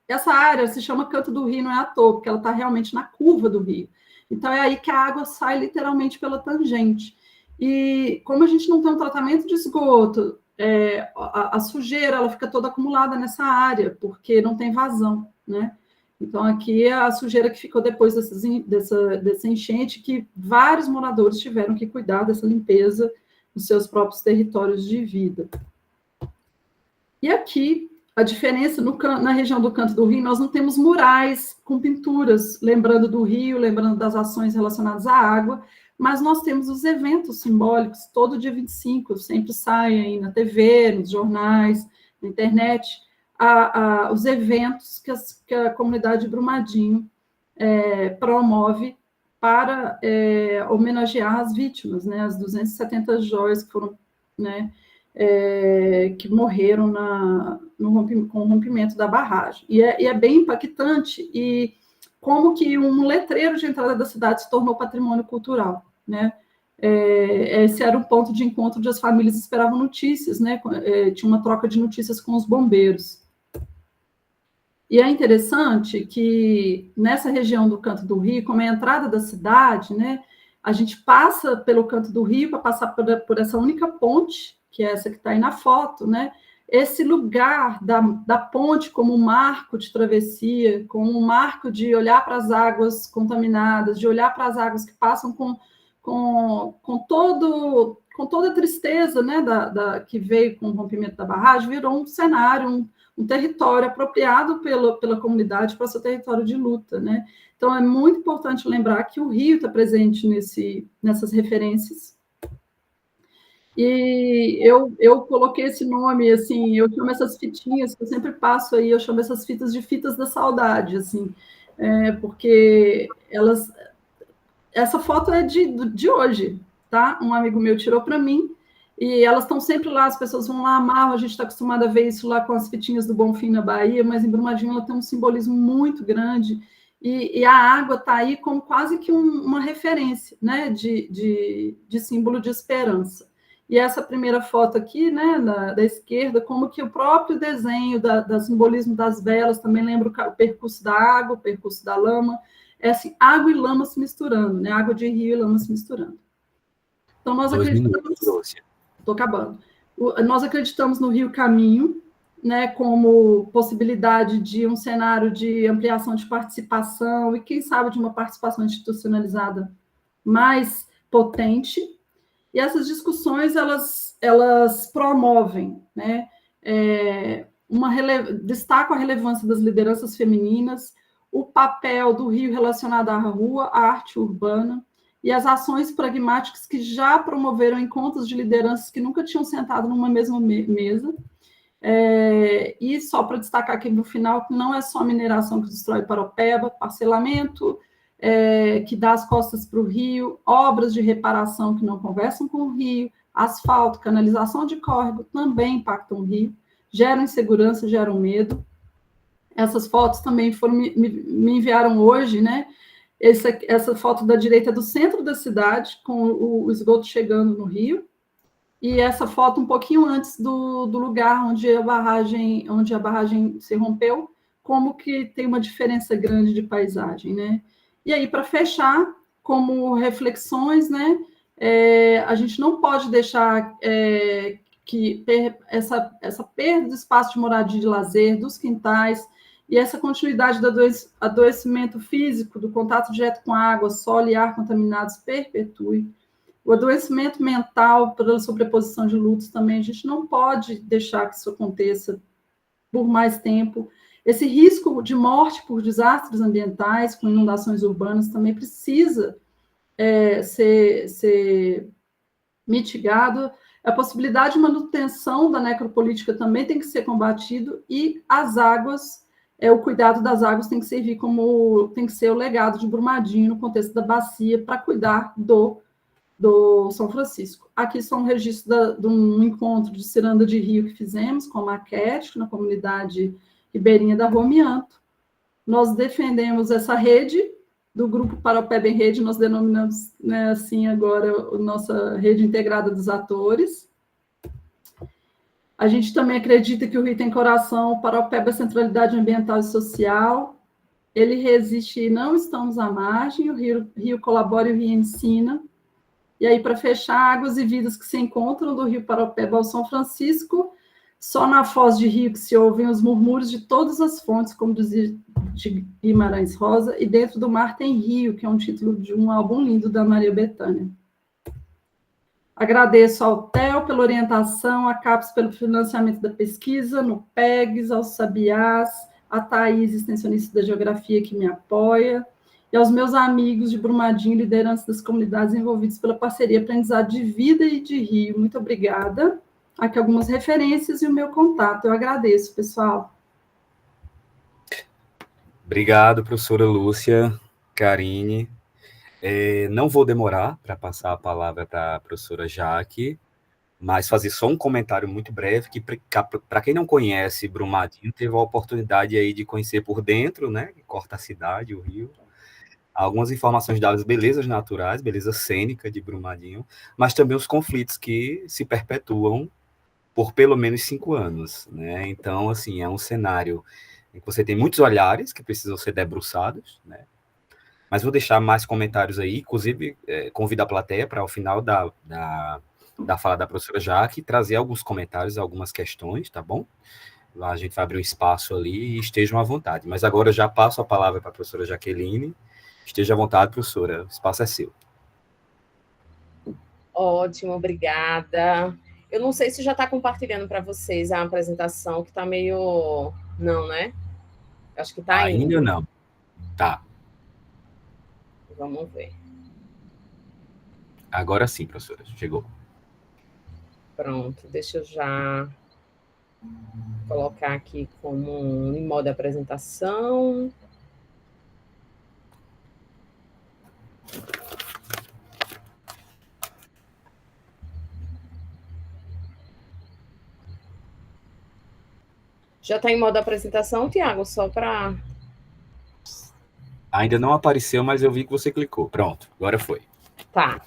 Essa área se chama Canto do Rio, não é à toa, porque ela está realmente na curva do rio. Então, é aí que a água sai literalmente pela tangente. E como a gente não tem um tratamento de esgoto, a sujeira ela fica toda acumulada nessa área, porque não tem vazão, né? Então, aqui é a sujeira que ficou depois dessa enchente, que vários moradores tiveram que cuidar dessa limpeza os seus próprios territórios de vida. E aqui, a diferença na região do Canto do Rio, nós não temos murais com pinturas, lembrando do rio, lembrando das ações relacionadas à água, mas nós temos os eventos simbólicos, todo dia 25, sempre sai aí na TV, nos jornais, na internet, os eventos que a comunidade de Brumadinho promove para homenagear as vítimas, né, as 270 joias que foram, né, que morreram com o rompimento da barragem. E é bem impactante, e como que um letreiro de entrada da cidade se tornou patrimônio cultural, né? Esse era o ponto de encontro onde as famílias esperavam notícias, né? Tinha uma troca de notícias com os bombeiros. E é interessante que nessa região do Canto do Rio, como é a entrada da cidade, né? A gente passa pelo Canto do Rio para passar por essa única ponte, que é essa que está aí na foto, né? Esse lugar da ponte como um marco de travessia, como um marco de olhar para as águas contaminadas, de olhar para as águas que passam com toda a tristeza, né, que veio com o rompimento da barragem, virou um cenário, um território apropriado pela comunidade para seu território de luta, né? Então, é muito importante lembrar que o Rio está presente nessas referências. E eu coloquei esse nome, assim, eu chamo essas fitinhas, que eu sempre passo aí, eu chamo essas fitas de fitas da saudade, assim, porque essa foto é de hoje, tá? Um amigo meu tirou para mim, e elas estão sempre lá, as pessoas vão lá, amarram, a gente está acostumado a ver isso lá com as fitinhas do Bonfim na Bahia, mas em Brumadinho ela tem um simbolismo muito grande, e a água está aí como quase que uma referência, né, de símbolo de esperança. E essa primeira foto aqui, né, da esquerda, como que o próprio desenho do simbolismo das velas também lembra o percurso da água, o percurso da lama, assim, água e lama se misturando, né, água de rio e lama se misturando. Então, nós acreditamos... Estou acabando. Nós acreditamos no Rio Caminho, né, como possibilidade de um cenário de ampliação de participação e, quem sabe, de uma participação institucionalizada mais potente. E essas discussões, elas promovem, né, destacam a relevância das lideranças femininas, o papel do Rio relacionado à rua, à arte urbana, e as ações pragmáticas que já promoveram encontros de lideranças que nunca tinham sentado numa mesma mesa. E só para destacar aqui no final, que não é só mineração que destrói Paropeba, parcelamento, que dá as costas para o rio, obras de reparação que não conversam com o rio, asfalto, canalização de córrego também impactam o rio, geram insegurança, geram medo. Essas fotos também me enviaram hoje, né? Essa foto da direita é do centro da cidade, com o esgoto chegando no rio, e essa foto um pouquinho antes do lugar onde a barragem se rompeu, como que tem uma diferença grande de paisagem, né? E aí, para fechar, como reflexões, né, a gente não pode deixar que essa perda do espaço de moradia e de lazer, dos quintais, e essa continuidade do adoecimento físico, do contato direto com água, solo e ar contaminados perpetue. O adoecimento mental pela sobreposição de lutos também, a gente não pode deixar que isso aconteça por mais tempo. Esse risco de morte por desastres ambientais, com inundações urbanas, também precisa ser mitigado. A possibilidade de manutenção da necropolítica também tem que ser combatido, e as águas, o cuidado das águas tem que servir tem que ser o legado de Brumadinho no contexto da bacia para cuidar do São Francisco. Aqui são um registro de um encontro de ciranda de rio que fizemos com a maquete na comunidade ribeirinha da Rua Mianto. Nós defendemos essa rede do Grupo Paropeba em Rede, nós denominamos, né, assim agora a nossa rede integrada dos atores. A gente também acredita que o Rio tem coração, o Paropeba é centralidade ambiental e social, ele resiste e não estamos à margem, o Rio colabora e o Rio ensina. E aí, para fechar, águas e vidas que se encontram do Rio Paropeba ao São Francisco, só na foz de rio que se ouvem os murmúrios de todas as fontes, como dizia de Guimarães Rosa, e dentro do mar tem rio, que é um título de um álbum lindo da Maria Bethânia. Agradeço ao Theo pela orientação, à CAPES pelo financiamento da pesquisa, no PEGS, aos Sabiás, a Thaís, extensionista da Geografia, que me apoia, e aos meus amigos de Brumadinho, liderança das comunidades envolvidas pela parceria Aprendizado de Vida e de Rio. Muito obrigada. Aqui algumas referências e o meu contato. Eu agradeço, pessoal. Obrigado, professora Lúcia, Karine. Não vou demorar para passar a palavra para a professora Jaque, mas fazer só um comentário muito breve, que para quem não conhece Brumadinho, teve a oportunidade aí de conhecer por dentro, né, que corta a cidade, o rio, algumas informações dadas, belezas naturais, beleza cênica de Brumadinho, mas também os conflitos que se perpetuam por pelo menos 5 anos, né? Então, assim, é um cenário em que você tem muitos olhares que precisam ser debruçados, né? Mas vou deixar mais comentários aí, inclusive convido a plateia para, ao final da fala da professora Jaque, trazer alguns comentários, algumas questões, tá bom? Lá a gente vai abrir um espaço ali e estejam à vontade. Mas agora eu já passo a palavra para a professora Jaqueline. Esteja à vontade, professora, o espaço é seu. Ótimo, obrigada. Eu não sei se já está compartilhando para vocês a apresentação, que está meio... Não, né? Acho que está ainda não. Tá. Vamos ver. Agora sim, professora, chegou. Pronto, deixa eu já colocar aqui como em modo apresentação. Já está em modo apresentação, Tiago? Só para... Ainda não apareceu, mas eu vi que você clicou. Pronto, agora foi. Tá.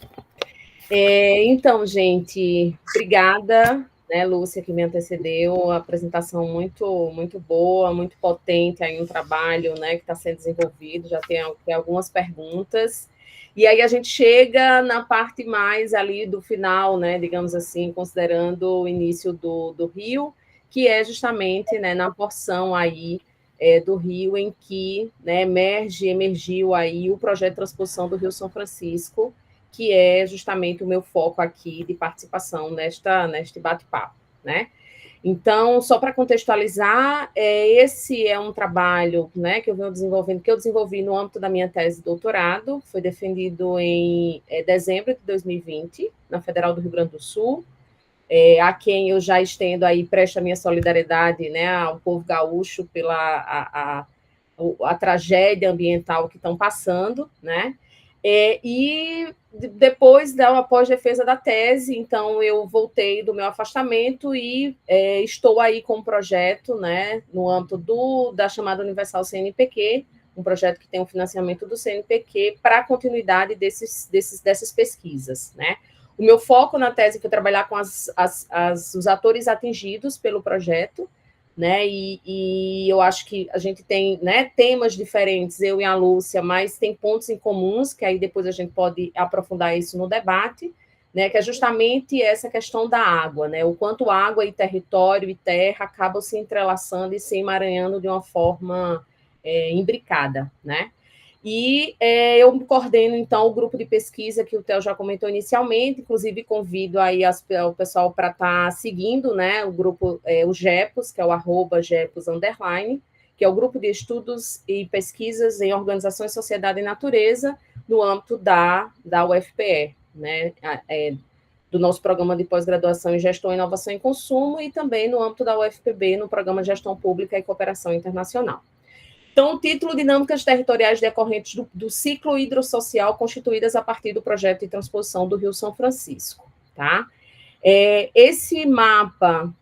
Então, gente, obrigada, né, Lúcia, que me antecedeu, a apresentação muito, muito boa, muito potente, aí um trabalho, né, que está sendo desenvolvido, já tem algumas perguntas, e aí a gente chega na parte mais ali do final, né, digamos assim, considerando o início do rio, que é justamente, né, na porção aí do rio em que, né, emergiu aí o projeto de transposição do Rio São Francisco, que é justamente o meu foco aqui de participação neste bate-papo, né? Então, só para contextualizar, esse é um trabalho, né, que eu venho desenvolvendo, que eu desenvolvi no âmbito da minha tese de doutorado, foi defendido em dezembro de 2020, na Federal do Rio Grande do Sul, a quem eu já estendo aí, presto a minha solidariedade, né, ao povo gaúcho pela a tragédia ambiental que estão passando, né? E depois, após defesa da tese, então eu voltei do meu afastamento e estou aí com um projeto, né, no âmbito da chamada Universal CNPq, um projeto que tem um financiamento do CNPq para a continuidade dessas pesquisas, né? O meu foco na tese foi trabalhar com os atores atingidos pelo projeto, né? E eu acho que a gente tem, né, temas diferentes, eu e a Lúcia, mas tem pontos em comuns, que aí depois a gente pode aprofundar isso no debate, né? Que é justamente essa questão da água, né? O quanto água e território e terra acabam se entrelaçando e se emaranhando de uma forma imbricada, né? E eu coordeno, então, o grupo de pesquisa que o Theo já comentou inicialmente, inclusive convido aí o pessoal para estar seguindo, né, o grupo, o GEPOS, que é o @GEPOS_, que é o grupo de estudos e pesquisas em organizações, sociedade e natureza, no âmbito da UFPE, né, do nosso programa de pós-graduação em Gestão, Inovação e Consumo, e também no âmbito da UFPB, no programa de Gestão Pública e Cooperação Internacional. Então, o título Dinâmicas Territoriais Decorrentes do Ciclo Hidrossocial constituídas a partir do projeto de transposição do Rio São Francisco, tá? Esse mapa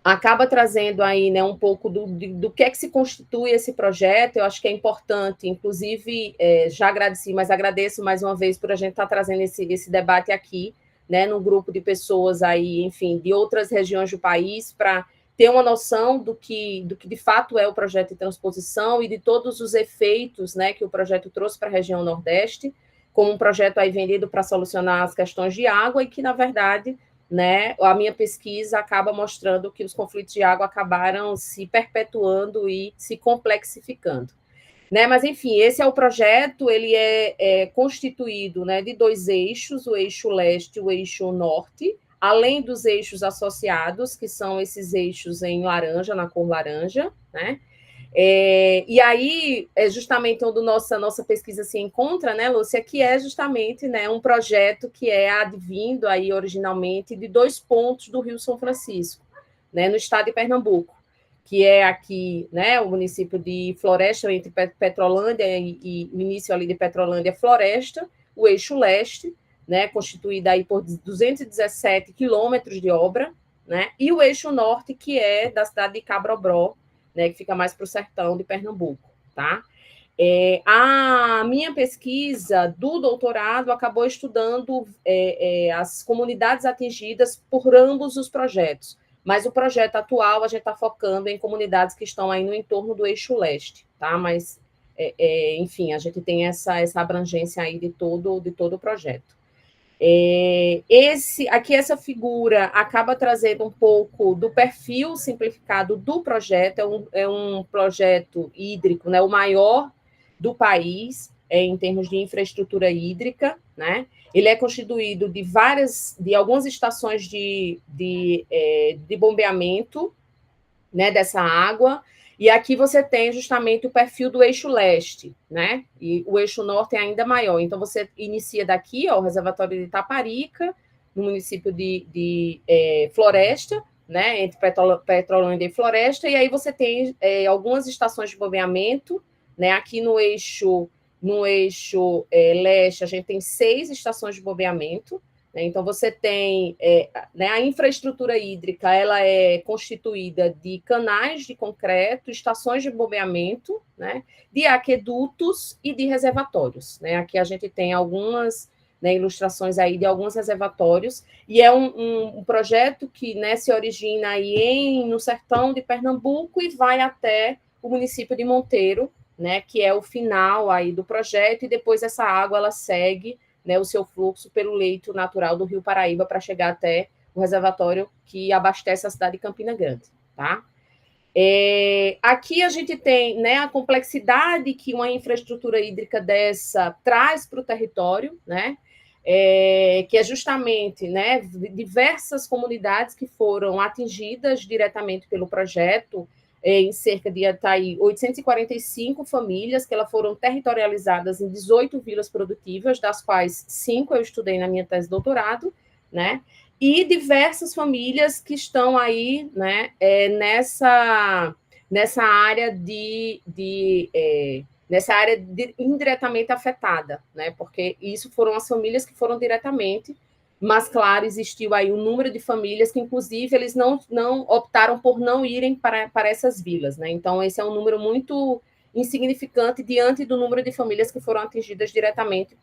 acaba trazendo aí, né, um pouco do que é que se constitui esse projeto. Eu acho que é importante, inclusive, já agradeci, mas agradeço mais uma vez por a gente estar trazendo esse debate aqui, né, num grupo de pessoas aí, enfim, de outras regiões do país, para ter uma noção do que de fato é o projeto de transposição e de todos os efeitos, né, que o projeto trouxe para a região Nordeste, como um projeto aí vendido para solucionar as questões de água e que, na verdade, né, a minha pesquisa acaba mostrando que os conflitos de água acabaram se perpetuando e se complexificando. né? Mas, enfim, esse é o projeto, ele é constituído, né, de 2 eixos, o eixo leste e o eixo norte, além dos eixos associados, que são esses eixos em laranja, na cor laranja, né? E aí é justamente onde nossa pesquisa se encontra, né, Lúcia, que é justamente, né, um projeto que é advindo aí originalmente de 2 pontos do Rio São Francisco, né, no estado de Pernambuco, que é aqui, né, o município de Floresta, entre Petrolândia e o início ali de Petrolândia, Floresta, o eixo leste, né, constituído aí por 217 quilômetros de obra, né, e o eixo norte, que é da cidade de Cabrobó, né, que fica mais para o sertão de Pernambuco, tá? A minha pesquisa do doutorado acabou estudando as comunidades atingidas por ambos os projetos, mas o projeto atual a gente está focando em comunidades que estão aí no entorno do eixo leste, tá? Mas, enfim, a gente tem essa abrangência aí de todo o projeto. Essa figura acaba trazendo um pouco do perfil simplificado do projeto, é um projeto hídrico, né, o maior do país, em termos de infraestrutura hídrica, né? Ele é constituído de algumas estações de bombeamento, né, dessa água, e aqui você tem justamente o perfil do eixo leste, né? E o eixo norte é ainda maior. Então, você inicia daqui, ó, o reservatório de Itaparica, no município de Floresta, né? Entre Petrolândia e Floresta, e aí você tem algumas estações de bombeamento, né? Aqui no eixo leste, a gente tem 6 estações de bombeamento. Então, você tem né, a infraestrutura hídrica, ela é constituída de canais de concreto, estações de bombeamento, né, de aquedutos e de reservatórios, né? Aqui a gente tem algumas, né, ilustrações aí de alguns reservatórios, e é um projeto que, né, se origina aí no sertão de Pernambuco e vai até o município de Monteiro, né, que é o final aí do projeto, e depois essa água ela segue, né, o seu fluxo pelo leito natural do Rio Paraíba para chegar até o reservatório que abastece a cidade de Campina Grande, tá? Aqui a gente tem, né, a complexidade que uma infraestrutura hídrica dessa traz para o território, né? Que é justamente, né, diversas comunidades que foram atingidas diretamente pelo projeto, em cerca de 845 famílias, que elas foram territorializadas em 18 vilas produtivas, das quais 5 eu estudei na minha tese de doutorado, né? E diversas famílias que estão aí, né, nessa área nessa área indiretamente afetada, né? Porque isso foram as famílias que foram diretamente, mas, claro, existiu aí um número de famílias que, inclusive, eles não optaram por não irem para essas vilas, né? Então, esse é um número muito insignificante diante do número de famílias que foram atingidas diretamente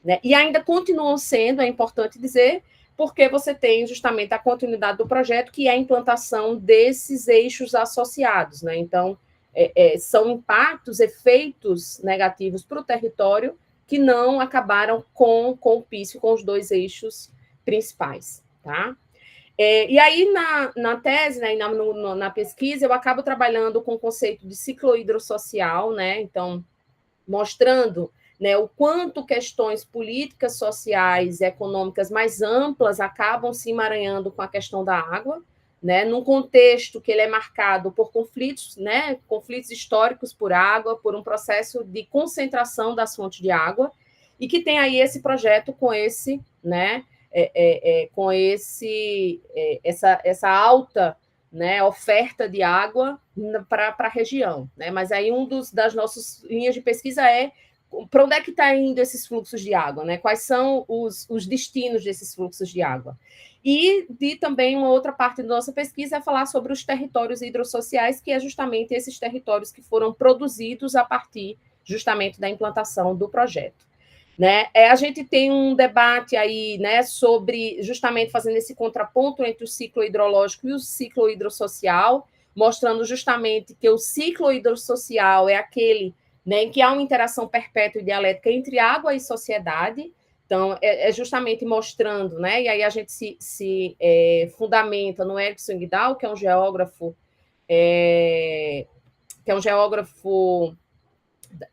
né? E ainda continuam sendo, é importante dizer, porque você tem justamente a continuidade do projeto, que é a implantação desses eixos associados, né? Então, são impactos, efeitos negativos para o território que não acabaram com o pício, com os 2 eixos principais, tá? E aí, na tese, né, na pesquisa, eu acabo trabalhando com o conceito de ciclo hidrossocial, né? Então, mostrando, né, o quanto questões políticas, sociais, econômicas mais amplas acabam se emaranhando com a questão da água, né, num contexto que ele é marcado por conflitos, né, conflitos históricos por água, por um processo de concentração das fontes de água, e que tem aí esse projeto com esse, né, com essa alta, né, oferta de água para a região, né? Mas aí das nossas linhas de pesquisa para onde é que está indo esses fluxos de água, né? Quais são os destinos desses fluxos de água? E também uma outra parte da nossa pesquisa é falar sobre os territórios hidrossociais, que é justamente esses territórios que foram produzidos a partir justamente da implantação do projeto. Né? A gente tem um debate aí, né, sobre justamente fazendo esse contraponto entre o ciclo hidrológico e o ciclo hidrossocial, mostrando justamente que o ciclo hidrossocial é aquele, né, em que há uma interação perpétua e dialética entre água e sociedade. Então, justamente mostrando, né, e aí a gente se fundamenta no Erickson Guidal, que é um geógrafo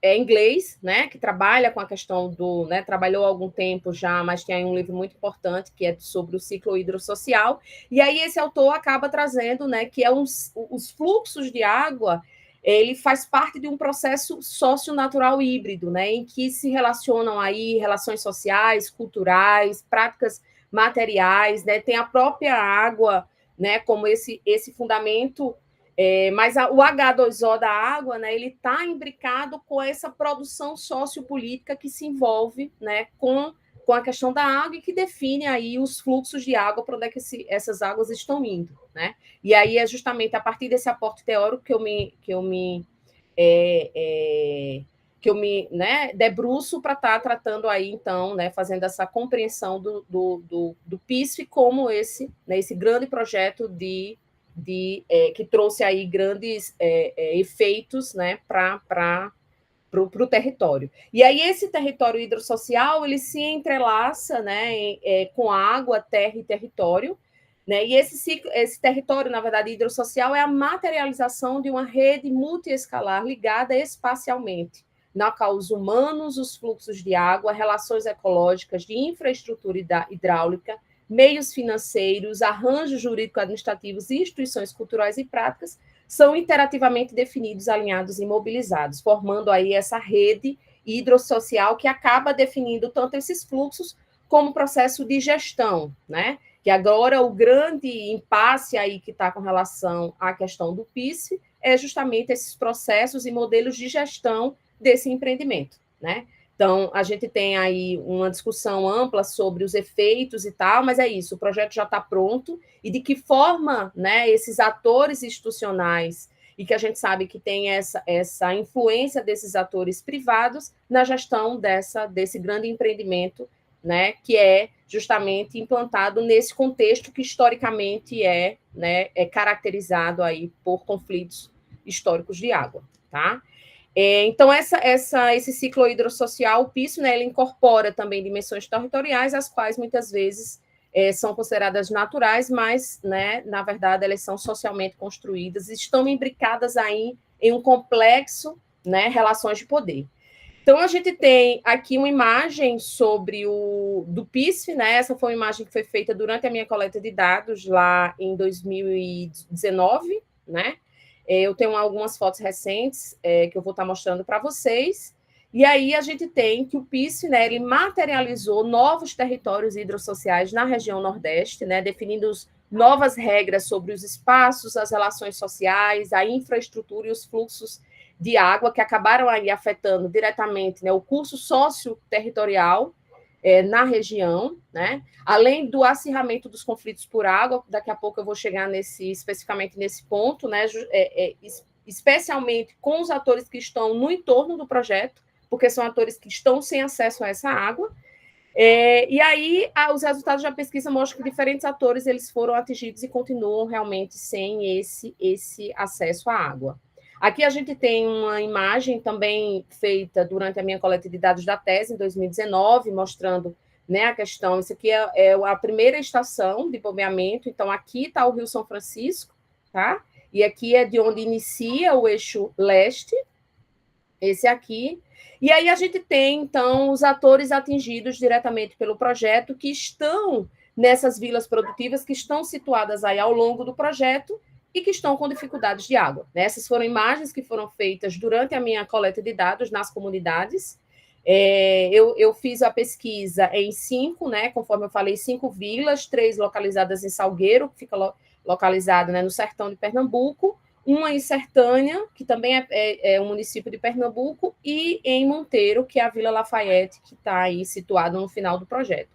inglês, né, que trabalha com a questão do, né, trabalhou há algum tempo já, mas tem aí um livro muito importante que é sobre o ciclo hidrossocial, e aí esse autor acaba trazendo, né, que é os fluxos de água, ele faz parte de um processo socionatural híbrido, né, em que se relacionam aí relações sociais, culturais, práticas materiais, né, tem a própria água, né, como esse fundamento. Mas o H2O da água, né, ele está imbricado com essa produção sociopolítica que se envolve, né, com a questão da água e que define aí os fluxos de água para onde é que essas águas estão indo, né? E aí é justamente a partir desse aporte teórico que eu me né, debruço para estar tratando aí, então, né, fazendo essa compreensão do PISF como esse, né, esse grande projeto que trouxe aí grandes efeitos, né, para o território. E aí esse território hidrossocial ele se entrelaça, né, com água, terra e território, né, e esse território, na verdade, hidrossocial é a materialização de uma rede multiescalar ligada espacialmente, na qual os humanos, os fluxos de água, relações ecológicas, de infraestrutura hidráulica, meios financeiros, arranjos jurídico-administrativos e instituições culturais e práticas são interativamente definidos, alinhados e mobilizados, formando aí essa rede hidrossocial que acaba definindo tanto esses fluxos como processo de gestão, né? Que agora o grande impasse aí que está com relação à questão do PISF é justamente esses processos e modelos de gestão desse empreendimento, né? Então, a gente tem aí uma discussão ampla sobre os efeitos e tal, mas é isso, o projeto já está pronto, e de que forma, né, esses atores institucionais, e que a gente sabe que tem essa influência desses atores privados na gestão desse grande empreendimento, né, que é justamente implantado nesse contexto que historicamente né, caracterizado aí por conflitos históricos de água, tá? Então, esse ciclo hidrossocial, o PISF, né, ele incorpora também dimensões territoriais, as quais muitas vezes são consideradas naturais, mas, né, na verdade, elas são socialmente construídas, estão imbricadas aí em um complexo, né, relações de poder. Então, a gente tem aqui uma imagem do PISF, né? Essa foi uma imagem que foi feita durante a minha coleta de dados lá em 2019, né? Eu tenho algumas fotos recentes que eu vou estar mostrando para vocês. E aí a gente tem que o PISF, né, ele materializou novos territórios hidrossociais na região Nordeste, né, definindo novas regras sobre os espaços, as relações sociais, a infraestrutura e os fluxos de água que acabaram aí afetando diretamente, né, o curso socio-territorial na região, né? Além do acirramento dos conflitos por água, daqui a pouco eu vou chegar especificamente nesse ponto, né? Especialmente com os atores que estão no entorno do projeto, porque são atores que estão sem acesso a essa água. E aí, os resultados da pesquisa mostram que diferentes atores eles foram atingidos e continuam realmente sem esse acesso à água. Aqui a gente tem uma imagem também feita durante a minha coleta de dados da tese, em 2019, mostrando, né, a questão. Isso aqui é a primeira estação de bombeamento. Então, aqui está o Rio São Francisco, tá? E aqui é de onde inicia o eixo leste, esse aqui. E aí a gente tem, então, os atores atingidos diretamente pelo projeto, que estão nessas vilas produtivas, que estão situadas aí ao longo do projeto, e que estão com dificuldades de água. Essas foram imagens que foram feitas durante a minha coleta de dados nas comunidades. Eu fiz a pesquisa em 5, né, conforme eu falei, 5 vilas, 3 localizadas em Salgueiro, que fica localizada, né, no sertão de Pernambuco, uma em Sertânia, que também é um município de Pernambuco, e em Monteiro, que é a Vila Lafayette, que está aí situada no final do projeto.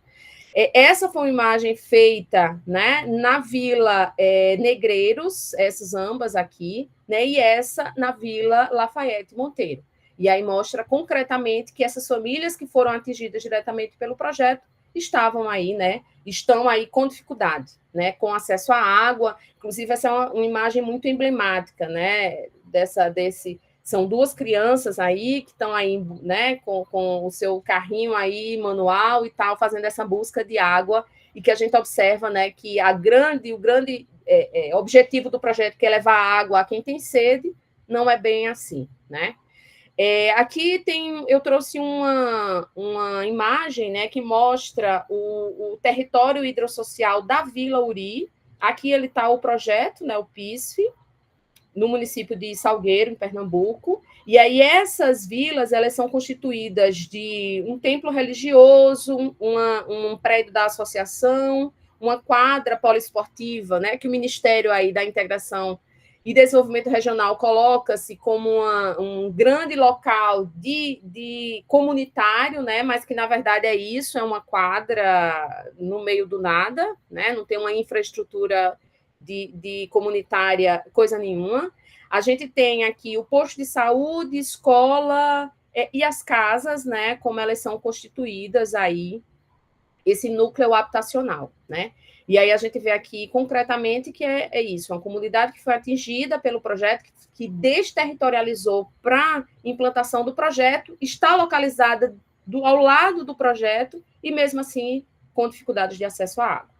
Essa foi uma imagem feita, né, na Vila Negreiros, essas ambas aqui, né, e essa na Vila Lafayette Monteiro. E aí mostra concretamente que essas famílias que foram atingidas diretamente pelo projeto estavam aí, né, estão aí com dificuldade, né, com acesso à água. Inclusive, essa é uma imagem muito emblemática, né, são 2 crianças aí que estão aí, né, com o seu carrinho aí manual e tal, fazendo essa busca de água, e que a gente observa, né, que o grande objetivo do projeto, que é levar água a quem tem sede, não é bem assim, né? Aqui eu trouxe uma imagem, né, que mostra o território hidrossocial da Vila Uri. Aqui ele está o projeto, né, o PISF, no município de Salgueiro, em Pernambuco. E aí essas vilas, elas são constituídas de um templo religioso, um prédio da associação, uma quadra poliesportiva, né, que o Ministério aí da Integração e Desenvolvimento Regional coloca-se como um grande local de comunitário, né, mas que, na verdade, é isso, é uma quadra no meio do nada, né, não tem uma infraestrutura de comunitária, coisa nenhuma. A gente tem aqui o posto de saúde, escola e as casas, né, como elas são constituídas aí, esse núcleo habitacional, né? E aí a gente vê aqui concretamente que é isso, uma comunidade que foi atingida pelo projeto, que desterritorializou para implantação do projeto, está localizada ao lado do projeto e, mesmo assim, com dificuldades de acesso à água.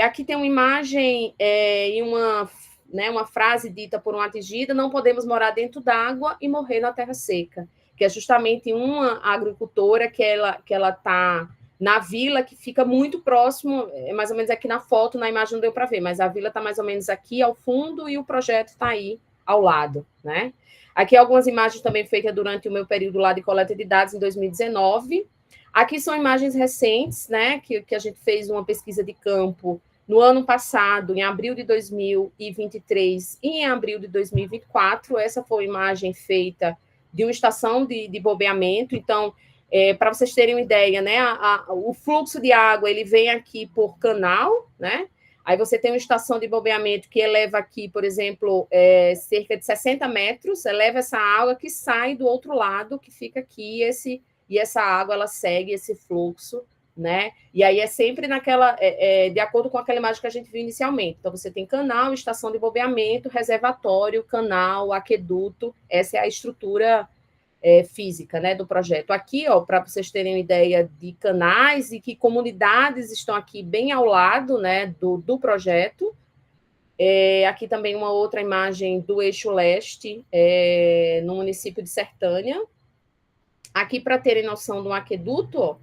Aqui tem uma imagem e uma frase dita por uma atingida: não podemos morar dentro d'água e morrer na terra seca, que é justamente uma agricultora que ela está na vila, que fica muito próximo, mais ou menos aqui na foto, na imagem não deu para ver, mas a vila está mais ou menos aqui ao fundo e o projeto está aí ao lado, né? Aqui algumas imagens também feitas durante o meu período lá de coleta de dados em 2019. Aqui são imagens recentes, né, que a gente fez uma pesquisa de campo no ano passado, em abril de 2023 e em abril de 2024. Essa foi uma imagem feita de uma estação de bombeamento. Então, para vocês terem uma ideia, né, o fluxo de água ele vem aqui por canal, né? Aí você tem uma estação de bombeamento que eleva aqui, por exemplo, cerca de 60 metros, eleva essa água que sai do outro lado, que fica aqui, e essa água ela segue esse fluxo, né? E aí é sempre de acordo com aquela imagem que a gente viu inicialmente. Então, você tem canal, estação de bombeamento, reservatório, canal, aqueduto. Essa é a estrutura física, né, do projeto. Aqui, para vocês terem uma ideia de canais e que comunidades estão aqui bem ao lado, né, do projeto. Aqui também uma outra imagem do eixo leste, no município de Sertânia. Aqui, para terem noção de um aqueduto,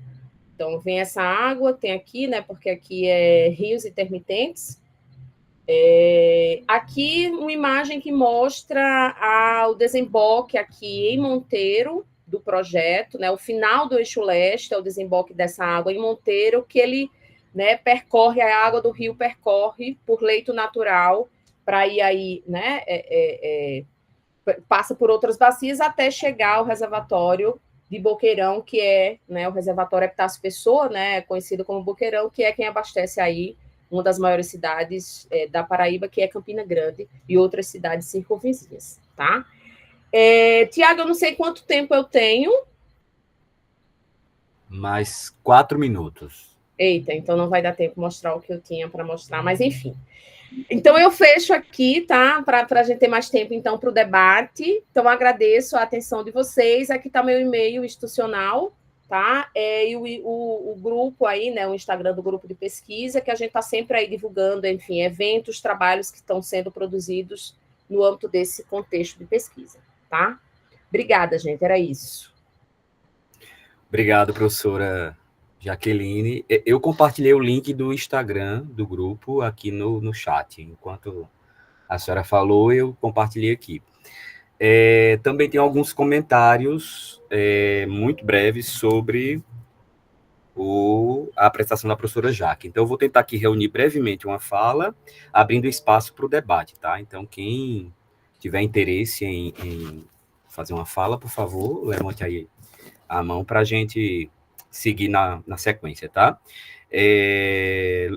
então vem essa água, tem aqui, né, porque aqui é rios intermitentes. Aqui uma imagem que mostra o desemboque aqui em Monteiro do projeto, né, o final do eixo leste é o desemboque dessa água em Monteiro, que ele, né, percorre, a água do rio percorre por leito natural para ir aí, né, passa por outras bacias até chegar ao reservatório de Boqueirão, que é, né, o reservatório Epitácio Pessoa, né, conhecido como Boqueirão, que é quem abastece aí uma das maiores cidades da Paraíba, que é Campina Grande, e outras cidades circunvizinhas, tá? Tiago, eu não sei quanto tempo eu tenho. Mais 4 minutos. Eita, então não vai dar tempo de mostrar o que eu tinha para mostrar, mas enfim. Então, eu fecho aqui, tá? Para a gente ter mais tempo, então, para o debate. Então, agradeço a atenção de vocês. Aqui está meu e-mail institucional, tá? E o grupo aí, né? O Instagram do grupo de pesquisa, que a gente está sempre aí divulgando, enfim, eventos, trabalhos que estão sendo produzidos no âmbito desse contexto de pesquisa, tá? Obrigada, gente. Era isso. Obrigado, professora Jaqueline. Eu compartilhei o link do Instagram do grupo aqui no chat. Enquanto a senhora falou, eu compartilhei aqui. Também tem alguns comentários muito breves sobre a apresentação da professora Jaque. Então, eu vou tentar aqui reunir brevemente uma fala, abrindo espaço para o debate, tá? Então, quem tiver interesse em fazer uma fala, por favor, levante aí a mão para a gente seguir na sequência, tá?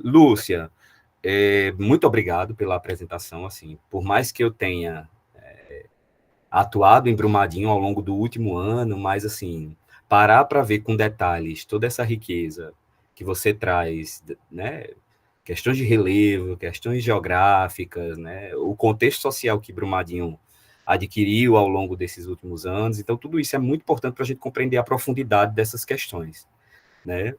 Lúcia, muito obrigado pela apresentação, assim, por mais que eu tenha atuado em Brumadinho ao longo do último ano, mas, assim, parar para ver com detalhes toda essa riqueza que você traz, né, questões de relevo, questões geográficas, né, o contexto social que Brumadinho adquiriu ao longo desses últimos anos. Então, tudo isso é muito importante para a gente compreender a profundidade dessas questões, né?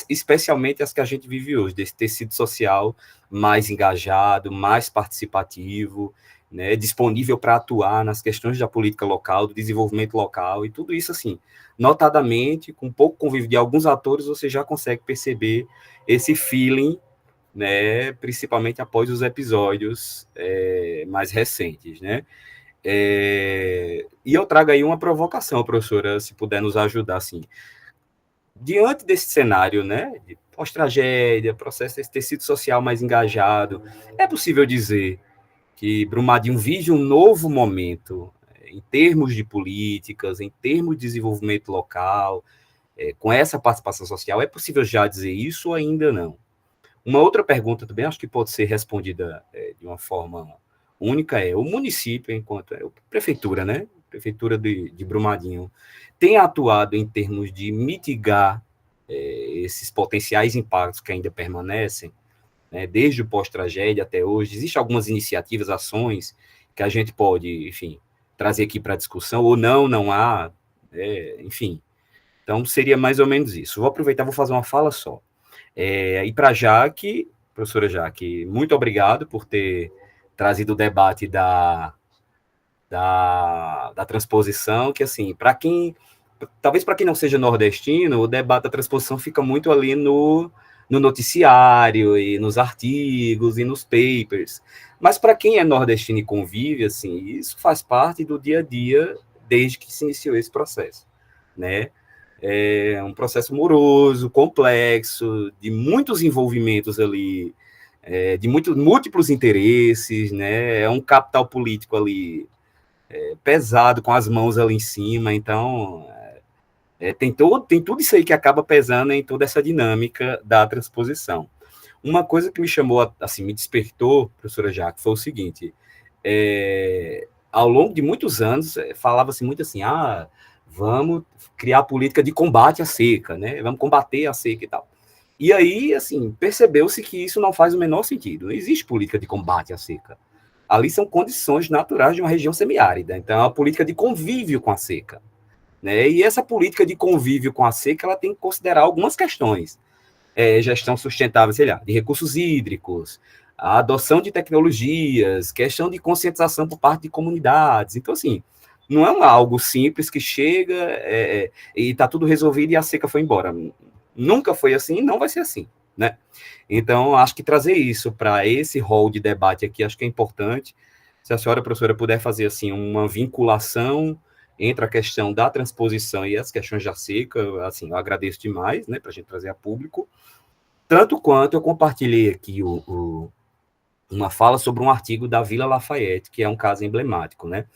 Especialmente as que a gente vive hoje, desse tecido social mais engajado, mais participativo. né, disponível para atuar nas questões da política local, do desenvolvimento local, e tudo isso, assim, notadamente, com pouco convívio de alguns atores, você já consegue perceber esse feeling, né, principalmente após os episódios mais recentes, né. E eu trago aí uma provocação, professora, se puder nos ajudar, assim, diante desse cenário, né, de pós-tragédia, processo desse tecido social mais engajado, é possível dizer que Brumadinho vive um novo momento em termos de políticas, em termos de desenvolvimento local, com essa participação social? É possível já dizer isso ou ainda não? Uma outra pergunta também, acho que pode ser respondida de uma forma única, o município, enquanto prefeitura, né? Prefeitura de Brumadinho, tem atuado em termos de mitigar esses potenciais impactos que ainda permanecem, né, desde o pós-tragédia até hoje? Existem algumas iniciativas, ações que a gente pode, enfim, trazer aqui para discussão, ou não há, enfim. Então, seria mais ou menos isso. Vou aproveitar, vou fazer uma fala só. E para Jaque, professora Jaque, muito obrigado por ter trazido o debate da transposição, que, assim, talvez para quem não seja nordestino, o debate da transposição fica muito ali no noticiário e nos artigos e nos papers. Mas para quem é nordestino e convive, assim, isso faz parte do dia a dia desde que se iniciou esse processo, né? É um processo moroso, complexo, de muitos envolvimentos ali, de múltiplos interesses, né? É um capital político ali pesado, com as mãos ali em cima. Então, tem tudo isso aí que acaba pesando em toda essa dinâmica da transposição. Uma coisa que me chamou, assim, me despertou, professora Jaque, foi o seguinte: ao longo de muitos anos, falava-se muito assim, vamos criar política de combate à seca, né? Vamos combater a seca e tal. E aí, assim, percebeu-se que isso não faz o menor sentido. Não existe política de combate à seca. Ali são condições naturais de uma região semiárida. Então, é uma política de convívio com a seca, né? E essa política de convívio com a seca, ela tem que considerar algumas questões. Gestão sustentável, sei lá, de recursos hídricos, a adoção de tecnologias, questão de conscientização por parte de comunidades. Então, assim, não é algo simples que chega e está tudo resolvido e a seca foi embora. Nunca foi assim, não vai ser assim, né? Então, acho que trazer isso para esse rol de debate aqui, acho que é importante. Se a senhora, professora, puder fazer, assim, uma vinculação entre a questão da transposição e as questões da seca, assim, eu agradeço demais, né, para a gente trazer a público. Tanto quanto eu compartilhei aqui uma fala sobre um artigo da Vila Lafayette, que é um caso emblemático, né?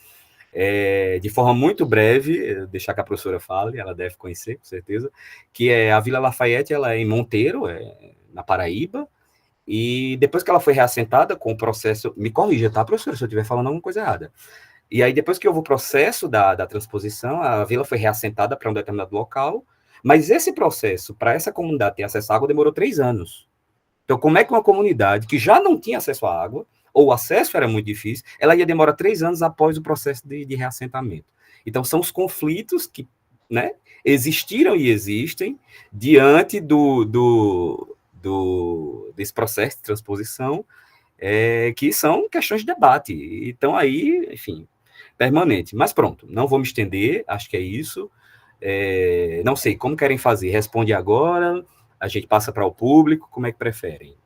De forma muito breve, deixar que a professora fale, ela deve conhecer, com certeza, que a Vila Lafayette, ela é em Monteiro, na Paraíba, e depois que ela foi reassentada com o processo, me corrija, tá, professora, se eu estiver falando alguma coisa errada. E aí, depois que houve o processo da transposição, a vila foi reassentada para um determinado local, mas esse processo, para essa comunidade ter acesso à água, demorou 3 anos. Então, como é que uma comunidade que já não tinha acesso à água, ou o acesso era muito difícil, ela ia demorar 3 anos após o processo de reassentamento? Então, são os conflitos que, né, existiram e existem diante desse processo de transposição, que são questões de debate. Então, aí, enfim, permanente. Mas pronto, não vou me estender, acho que é isso. Não sei, como querem fazer? Responde agora, a gente passa para o público, como é que preferem?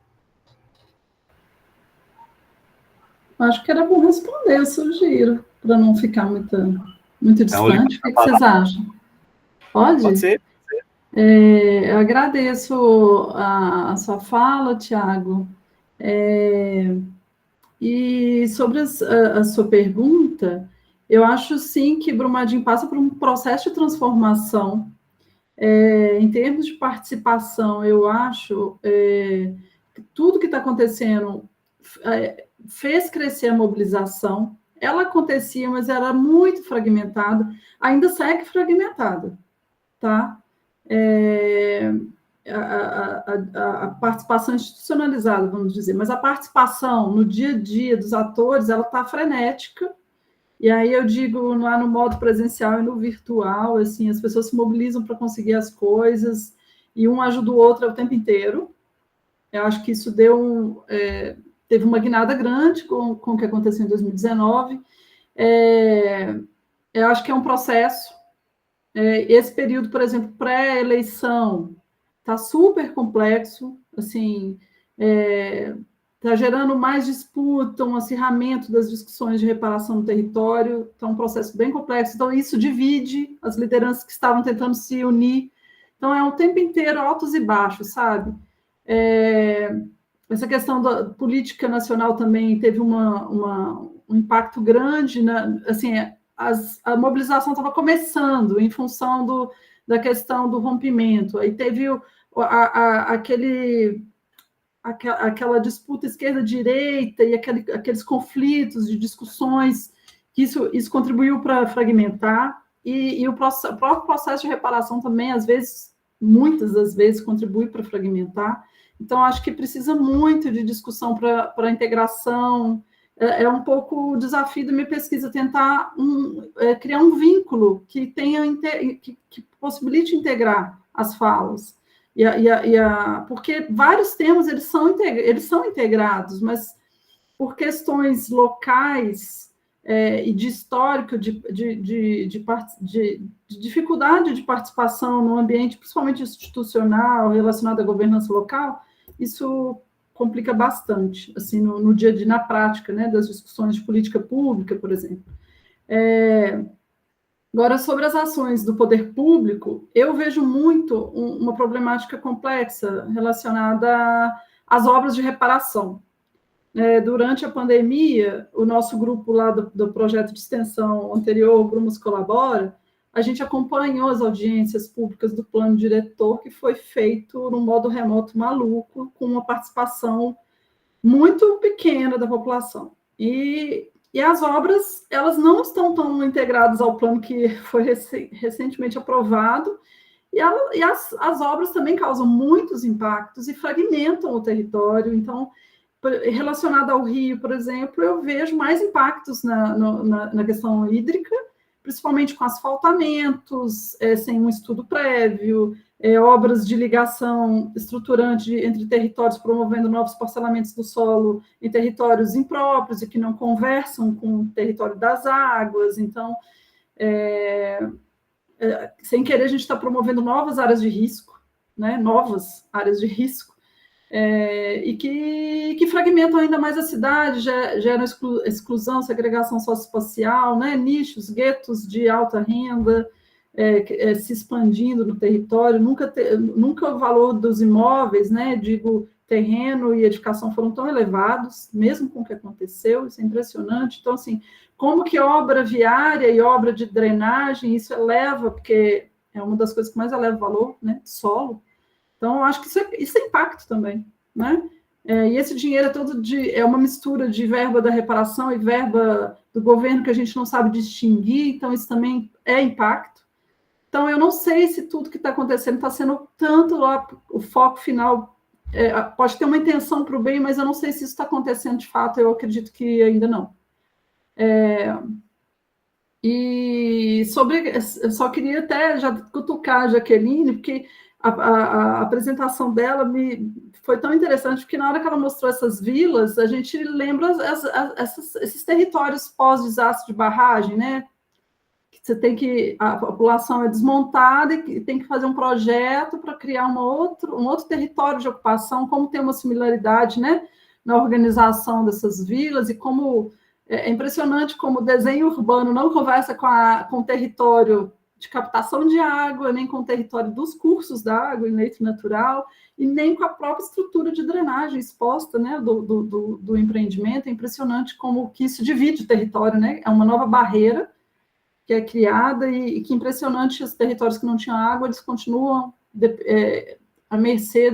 Acho que era bom responder, eu sugiro, para não ficar muito distante. O que vocês acham? Pode? Pode ser. Eu agradeço a sua fala, Tiago. E sobre a sua pergunta, eu acho sim que Brumadinho passa por um processo de transformação. Em termos de participação, eu acho que tudo que está acontecendo fez crescer a mobilização. Ela acontecia, mas era muito fragmentada, ainda segue fragmentada, tá? A participação institucionalizada, vamos dizer, mas a participação no dia a dia dos atores, ela está frenética, e aí eu digo lá no modo presencial e no virtual, assim, as pessoas se mobilizam para conseguir as coisas, e um ajuda o outro o tempo inteiro. Eu acho que isso deu teve uma guinada grande com o que aconteceu em 2019. Eu acho que é um processo. Esse período, por exemplo, pré-eleição, está super complexo, assim, está gerando mais disputa, um acirramento das discussões de reparação do território, então é um processo bem complexo. Então, isso divide as lideranças que estavam tentando se unir. Então, é o tempo inteiro altos e baixos, sabe? Essa questão da política nacional também teve um impacto grande, assim, a mobilização estava começando em função da questão do rompimento. Aí teve aquela disputa esquerda-direita e aqueles conflitos de discussões, que isso contribuiu para fragmentar, e o próprio processo de reparação também, às vezes, muitas das vezes, contribui para fragmentar. Então, acho que precisa muito de discussão para a integração. É um pouco o desafio da minha pesquisa, tentar criar um vínculo que possibilite integrar as falas. Porque vários temas eles são integrados, mas por questões locais e de histórico, de dificuldade de participação no ambiente, principalmente institucional, relacionado à governança local, isso complica bastante, assim, no dia a dia, na prática, né, das discussões de política pública, por exemplo. Agora, sobre as ações do poder público, eu vejo muito uma problemática complexa relacionada às obras de reparação. Durante a pandemia, o nosso grupo lá do projeto de extensão anterior, o Brumas Colabora, a gente acompanhou as audiências públicas do plano diretor, que foi feito no modo remoto maluco, com uma participação muito pequena da população. E as obras, elas não estão tão integradas ao plano que foi recentemente aprovado, e as obras também causam muitos impactos e fragmentam o território. Então, relacionado ao Rio, por exemplo, eu vejo mais impactos na questão hídrica, principalmente com asfaltamentos, sem um estudo prévio, obras de ligação estruturante entre territórios, promovendo novos parcelamentos do solo em territórios impróprios e que não conversam com o território das águas. Então, sem querer, a gente está promovendo novas áreas de risco, né? Novas áreas de risco, e que fragmentam ainda mais a cidade, geram exclusão, segregação socioespacial, né? Nichos, guetos de alta renda, se expandindo no território. Nunca o valor dos imóveis, né? Digo, terreno e edificação foram tão elevados, mesmo com o que aconteceu, isso é impressionante. Então, assim, como que obra viária e obra de drenagem, isso eleva, porque é uma das coisas que mais eleva o valor, né? Solo. Então, eu acho que isso é impacto também, né? E esse dinheiro é uma mistura de verba da reparação e verba do governo que a gente não sabe distinguir, então isso também é impacto. Então, eu não sei se tudo que está acontecendo está sendo tanto lá, o foco final, pode ter uma intenção para o bem, mas eu não sei se isso está acontecendo de fato, eu acredito que ainda não. E eu só queria até já cutucar a Jaqueline, porque a apresentação dela foi tão interessante, porque na hora que ela mostrou essas vilas, a gente lembra esses territórios pós-desastre de barragem, né? A população é desmontada e tem que fazer um projeto para criar um outro território de ocupação, como tem uma similaridade, né, na organização dessas vilas, e como é impressionante como o desenho urbano não conversa com o território de captação de água, nem com o território dos cursos da água em leito natural, e nem com a própria estrutura de drenagem exposta, né, do empreendimento. É impressionante como que isso divide o território, né? É uma nova barreira que é criada, e que impressionante, os territórios que não tinham água, eles continuam à mercê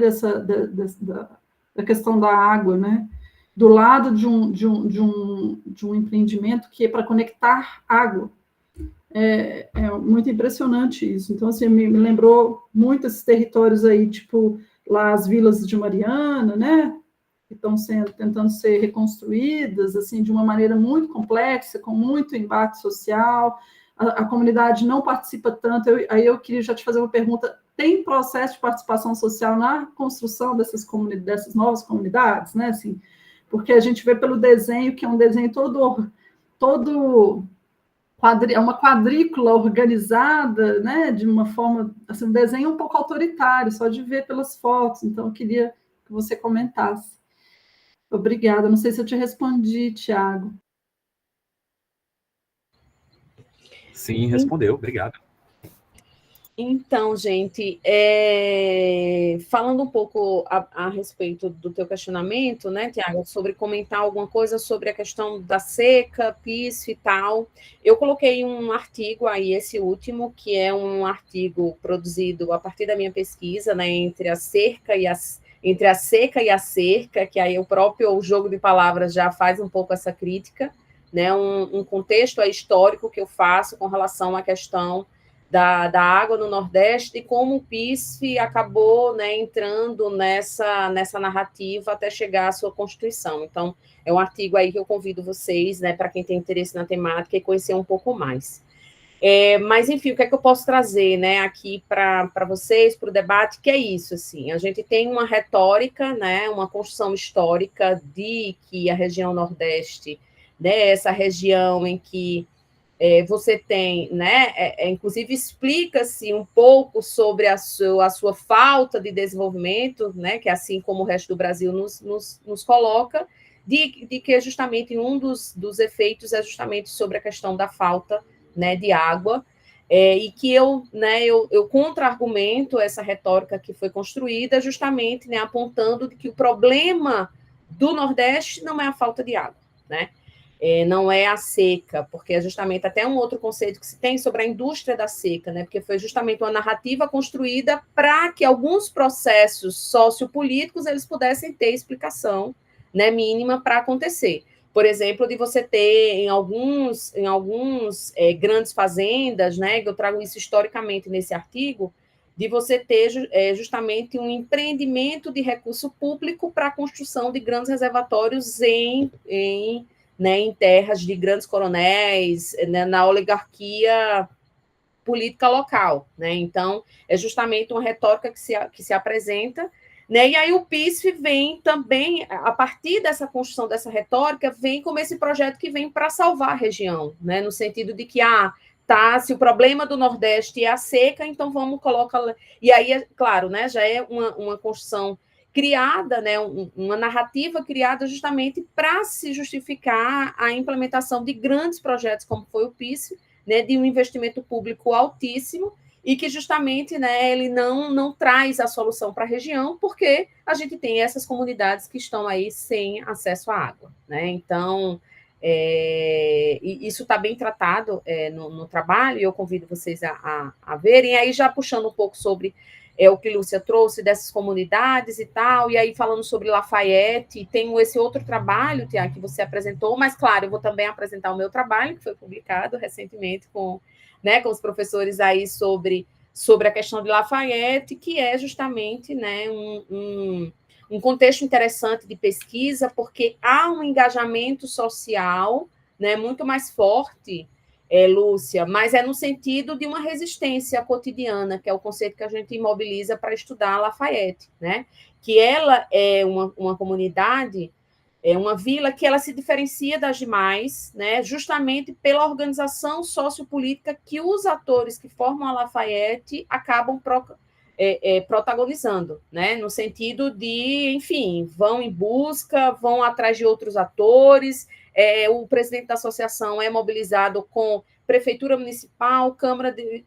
da questão da água, né? Do lado de um empreendimento que é para conectar água. É muito impressionante isso. Então, assim, me lembrou muito esses territórios aí, tipo, lá as vilas de Mariana, né? Que estão tentando ser reconstruídas, assim, de uma maneira muito complexa, com muito embate social. A comunidade não participa tanto. Aí eu queria já te fazer uma pergunta: tem processo de participação social na construção dessas novas comunidades, né? Assim, porque a gente vê pelo desenho, que é um desenho todo é uma quadrícula organizada, né, de uma forma, assim, um desenho um pouco autoritário, só de ver pelas fotos. Então, eu queria que você comentasse. Obrigada. Não sei se eu te respondi, Tiago. Sim, respondeu. Obrigado. Então, gente, falando um pouco a respeito do teu questionamento, né, Tiago, sobre comentar alguma coisa sobre a questão da seca, PISF e tal, eu coloquei um artigo aí, esse último, que é um artigo produzido a partir da minha pesquisa, né, entre a seca e a cerca, que aí o próprio jogo de palavras já faz um pouco essa crítica, né, um contexto histórico que eu faço com relação à questão da água no Nordeste e como o PISF acabou, né, entrando nessa narrativa até chegar à sua constituição. Então, é um artigo aí que eu convido vocês, né, para quem tem interesse na temática e conhecer um pouco mais. Mas, enfim, o que é que eu posso trazer, né, aqui para vocês, para o debate, que é isso, assim, a gente tem uma retórica, né, uma construção histórica de que a região Nordeste, né, essa região em que você tem, né, inclusive explica-se um pouco sobre a sua falta de desenvolvimento, né, que assim como o resto do Brasil nos coloca, de que justamente um dos efeitos é justamente sobre a questão da falta, né, de água, e que eu contra-argumento essa retórica que foi construída justamente, né, apontando de que o problema do Nordeste não é a falta de água, né? Não é a seca, porque é justamente até um outro conceito que se tem sobre a indústria da seca, né? Porque foi justamente uma narrativa construída para que alguns processos sociopolíticos eles pudessem ter explicação, né, mínima para acontecer. Por exemplo, de você ter em alguns grandes fazendas, né, que eu trago isso historicamente nesse artigo, de você ter justamente um empreendimento de recurso público para a construção de grandes reservatórios né, em terras de grandes coronéis, né, na oligarquia política local, né? Então, é justamente uma retórica que se apresenta, né? E aí o PISF vem também, a partir dessa construção dessa retórica, vem como esse projeto que vem para salvar a região, né? No sentido de que, se o problema do Nordeste é a seca, então vamos colocar... E aí, claro, né, já é uma construção criada, né, uma narrativa criada justamente para se justificar a implementação de grandes projetos, como foi o PISF, né, de um investimento público altíssimo, e que justamente, né, ele não traz a solução para a região, porque a gente tem essas comunidades que estão aí sem acesso à água, né? Então, isso está bem tratado no trabalho, e eu convido vocês a verem. E aí, já puxando um pouco sobre o que Lúcia trouxe dessas comunidades e tal, e aí falando sobre Lafayette, tem esse outro trabalho, Tiago, que você apresentou, mas, claro, eu vou também apresentar o meu trabalho, que foi publicado recentemente com os professores aí sobre a questão de Lafayette, que é justamente, né, um contexto interessante de pesquisa, porque há um engajamento social, né, muito mais forte, Lúcia, mas é no sentido de uma resistência cotidiana, que é o conceito que a gente mobiliza para estudar Lafayette, né? Que ela é uma comunidade, uma vila que ela se diferencia das demais, né? Justamente pela organização sociopolítica que os atores que formam a Lafayette acabam protagonizando, né? No sentido de, enfim, vão em busca, vão atrás de outros atores. O presidente da associação é mobilizado com prefeitura municipal, Câmara de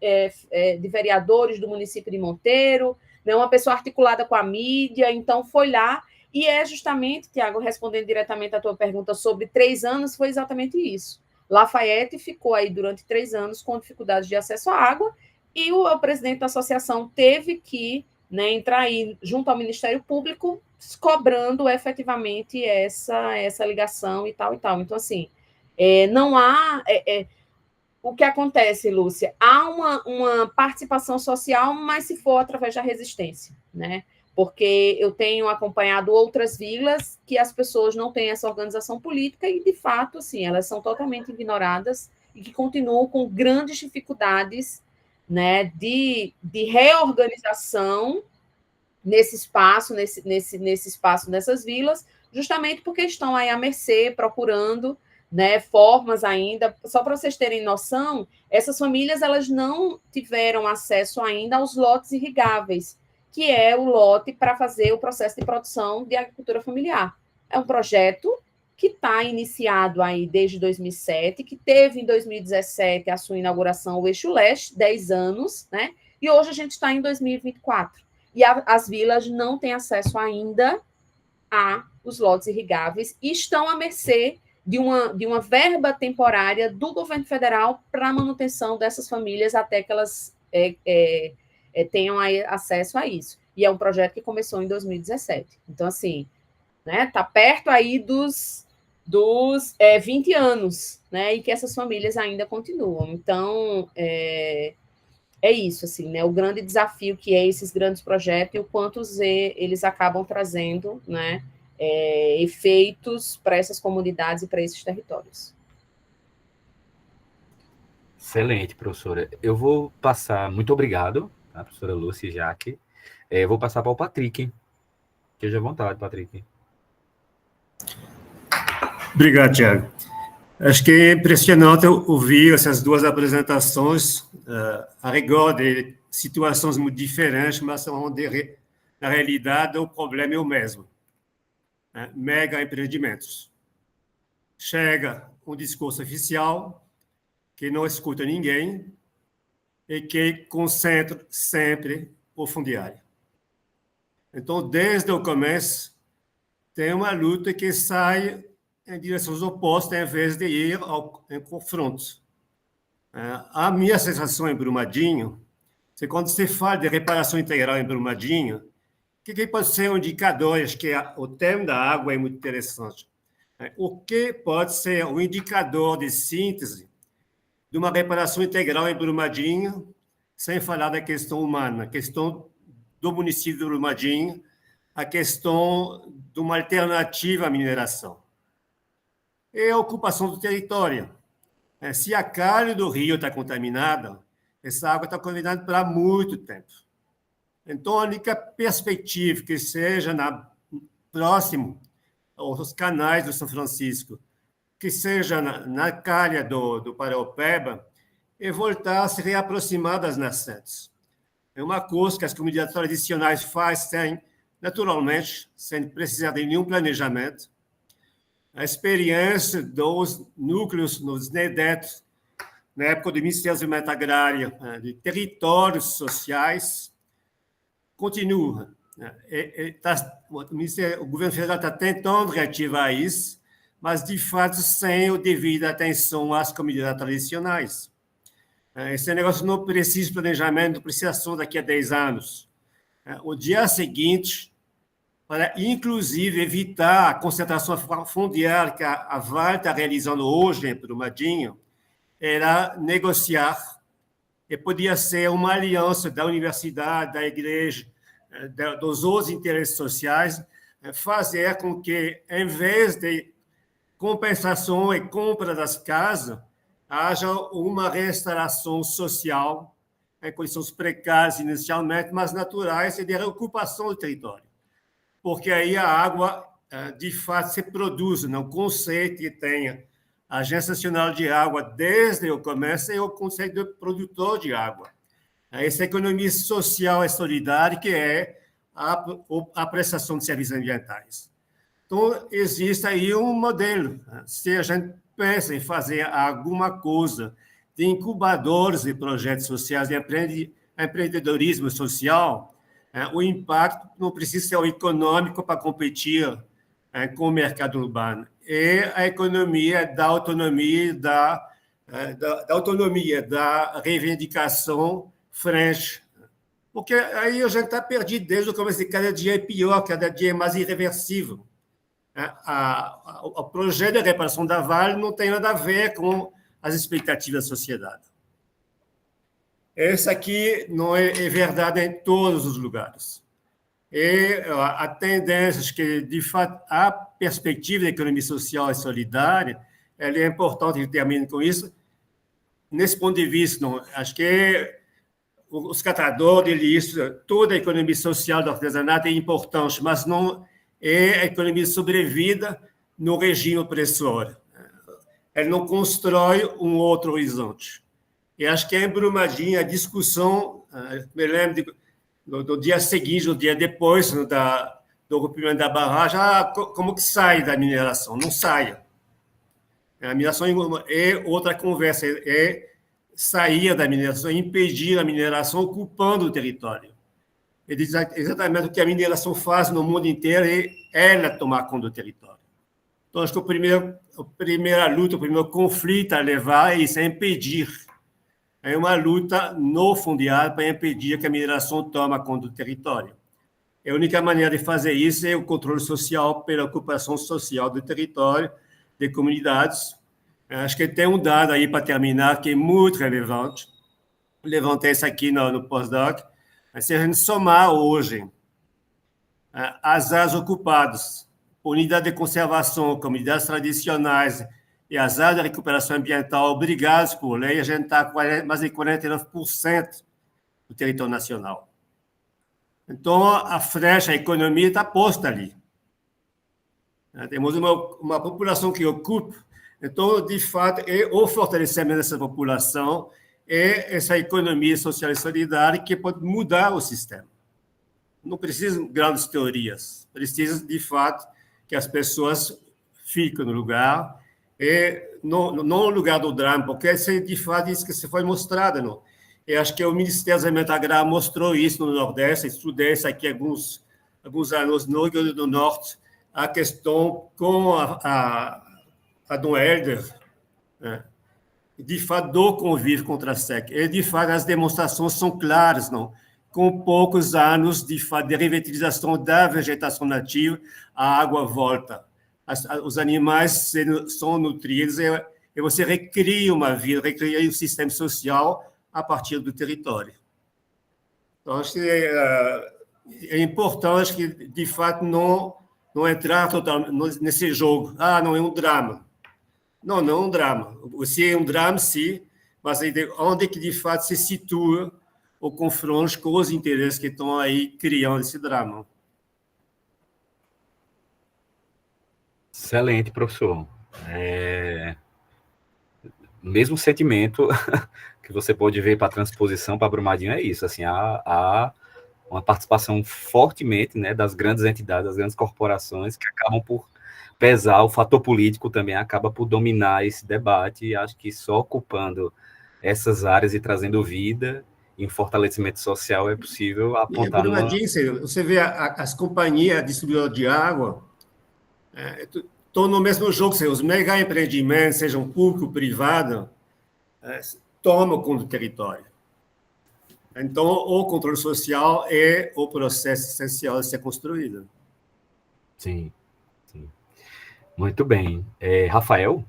Vereadores do município de Monteiro, né? Uma pessoa articulada com a mídia, então foi lá, e justamente, Tiago, respondendo diretamente à tua pergunta sobre 3 anos, foi exatamente isso. Lafayette ficou aí durante 3 anos com dificuldades de acesso à água, e o presidente da associação teve que, né, entrar aí junto ao Ministério Público, cobrando efetivamente essa ligação e tal e tal. Então, assim, não há... o que acontece, Lúcia? Há uma participação social, mas se for através da resistência, né? Porque eu tenho acompanhado outras vilas que as pessoas não têm essa organização política e, de fato, assim, elas são totalmente ignoradas e que continuam com grandes dificuldades, né, de reorganização nesse espaço, nesse espaço dessas vilas, justamente porque estão aí à mercê, procurando, né, formas ainda. Só para vocês terem noção, essas famílias elas não tiveram acesso ainda aos lotes irrigáveis, que é o lote para fazer o processo de produção de agricultura familiar. É um projeto que está iniciado aí desde 2007, que teve em 2017 a sua inauguração, o Eixo Leste, 10 anos, né? E hoje a gente está em 2024. E as vilas não têm acesso ainda a os lotes irrigáveis e estão à mercê de uma verba temporária do governo federal para a manutenção dessas famílias até que elas tenham acesso a isso. E é um projeto que começou em 2017. Então, assim, né, tá perto aí dos 20 anos, né, e que essas famílias ainda continuam. Então, é isso, assim, né, o grande desafio que é esses grandes projetos e o quanto eles acabam trazendo, né, efeitos para essas comunidades e para esses territórios. Excelente, professora. Eu vou passar, muito obrigado, tá, professora Lúcia e Jaque. Eu vou passar para o Patrick. Esteja à vontade, Patrick. Obrigado, Tiago. Acho que é impressionante ouvir essas duas apresentações a rigor de situações muito diferentes, mas onde, na realidade, o problema é o mesmo. Mega empreendimentos. Chega um discurso oficial que não escuta ninguém e que concentra sempre o fundiário. Então, desde o começo, tem uma luta que sai em direções opostas, em vez de ir em confrontos. A minha sensação em Brumadinho, é quando se fala de reparação integral em Brumadinho, o que pode ser um indicador? Acho que o tema da água é muito interessante. O que pode ser um indicador de síntese de uma reparação integral em Brumadinho, sem falar da questão humana, a questão do município de Brumadinho, a questão de uma alternativa à mineração. É a ocupação do território. Se a calha do rio está contaminada, essa água está contaminada para muito tempo. Então, a única perspectiva que seja próximo aos canais do São Francisco, que seja na calha do Paraopeba, é voltar a se reaproximar das nascentes. É uma coisa que as comunidades tradicionais fazem naturalmente, sem precisar de nenhum planejamento. A experiência dos núcleos nos NEDET, na época do Ministério do Desenvolvimento Agrário, de territórios sociais, continua. O governo federal está tentando reativar isso, mas, de fato, sem a devida atenção às comunidades tradicionais. Esse negócio não precisa de planejamento, não precisa só daqui a 10 anos. O dia seguinte, para, inclusive, evitar a concentração fundiária que a Vale está realizando hoje em Brumadinho, era negociar, e podia ser uma aliança da universidade, da igreja, dos outros interesses sociais, fazer com que, em vez de compensação e compra das casas, haja uma restauração social, em condições precárias inicialmente, mas naturais, e de reocupação do território. Porque aí a água, de fato, se produz, no conceito que tenha a Agência Nacional de Água, desde o começo, é o conceito de produtor de água. Essa economia social e solidária, que é a prestação de serviços ambientais. Então, existe aí um modelo. Se a gente pensa em fazer alguma coisa de incubadores de projetos sociais, de empreendedorismo social, o impacto não precisa ser o econômico para competir com o mercado urbano. É a economia da autonomia, da autonomia, da reivindicação frente. Porque aí a gente está perdido desde o começo, cada dia é pior, cada dia é mais irreversível. O projeto de reparação da Vale não tem nada a ver com as expectativas da sociedade. Essa aqui não é verdade em todos os lugares. E a tendência que, de fato, a perspectiva da economia social e solidária, ela é importante que termine com isso. Nesse ponto de vista, não, acho que os catadores de lixo, toda a economia social do artesanato é importante, mas não é a economia de sobrevida no regime opressor. Ele não constrói um outro horizonte. E acho que em Brumadinho a discussão, me lembro do dia seguinte, do dia depois do rompimento da barragem, como que sai da mineração? Não sai. A mineração é outra conversa, é sair da mineração, impedir a mineração ocupando o território. Ele diz exatamente o que a mineração faz no mundo inteiro, é ela tomar conta do território. Então, acho que a primeira luta, o primeiro conflito a levar é isso, é impedir. É uma luta no fundiário para impedir que a mineração tome conta do território. A única maneira de fazer isso é o controle social pela ocupação social do território, de comunidades. Acho que tem um dado aí para terminar que é muito relevante. Levantei isso aqui no pós-doc. Se a gente somar hoje as áreas ocupadas, unidade de conservação, comunidades tradicionais e as áreas de recuperação ambiental obrigadas por lei, a gente está com mais de 49% do território nacional. Então, a frecha, a economia está posta ali. Temos uma população que ocupa. Então, de fato, o fortalecimento dessa população é essa economia social e solidária que pode mudar o sistema. Não precisa de grandes teorias, precisa, de fato, que as pessoas fiquem no lugar, não no lugar do drama, porque é, de fato, isso que se foi mostrado. Não? Eu acho que o Ministério do Desenvolvimento Agrário mostrou isso no Nordeste, estudei isso aqui alguns anos no Rio Grande do Norte, a questão com a Dom Helder, né? De fato, do convívio contra a seca. E, de fato, as demonstrações são claras, não? Com poucos anos, de fato, de revitalização da vegetação nativa, a água volta. Os animais são nutridos e você recria uma vida, recria um sistema social a partir do território. Então, acho que é importante que, de fato, não entrar totalmente nesse jogo. Não é um drama. Não é um drama. Se é um drama, sim, mas onde que, de fato, se situa o confronto com os interesses que estão aí criando esse drama. Excelente, professor. Mesmo sentimento que você pode ver para a transposição para Brumadinho é isso, assim, há uma participação fortemente, né, das grandes entidades, das grandes corporações que acabam por pesar, o fator político também acaba por dominar esse debate, e acho que só ocupando essas áreas e trazendo vida e um fortalecimento social é possível apontar Brumadinho, você vê as companhias distribuidoras de água estão no mesmo jogo, os mega empreendimentos, sejam público ou privado, tomam conta do território. Então, o controle social é o processo essencial a ser construído. Sim. Muito bem. Rafael?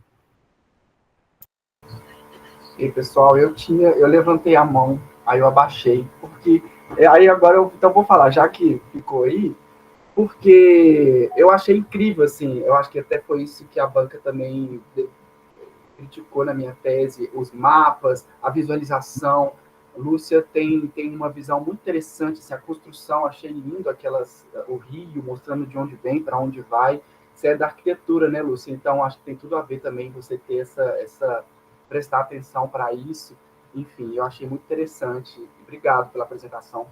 E pessoal, eu levantei a mão, aí eu abaixei, porque aí agora então vou falar, já que ficou aí, porque eu achei incrível, assim, eu acho que até foi isso que a banca também criticou na minha tese, os mapas, a visualização. A Lúcia tem uma visão muito interessante, assim, a construção, achei lindo o rio, mostrando de onde vem, para onde vai. Você é da arquitetura, né, Lúcia? Então, acho que tem tudo a ver também você ter essa prestar atenção para isso. Enfim, eu achei muito interessante. Obrigado pela apresentação.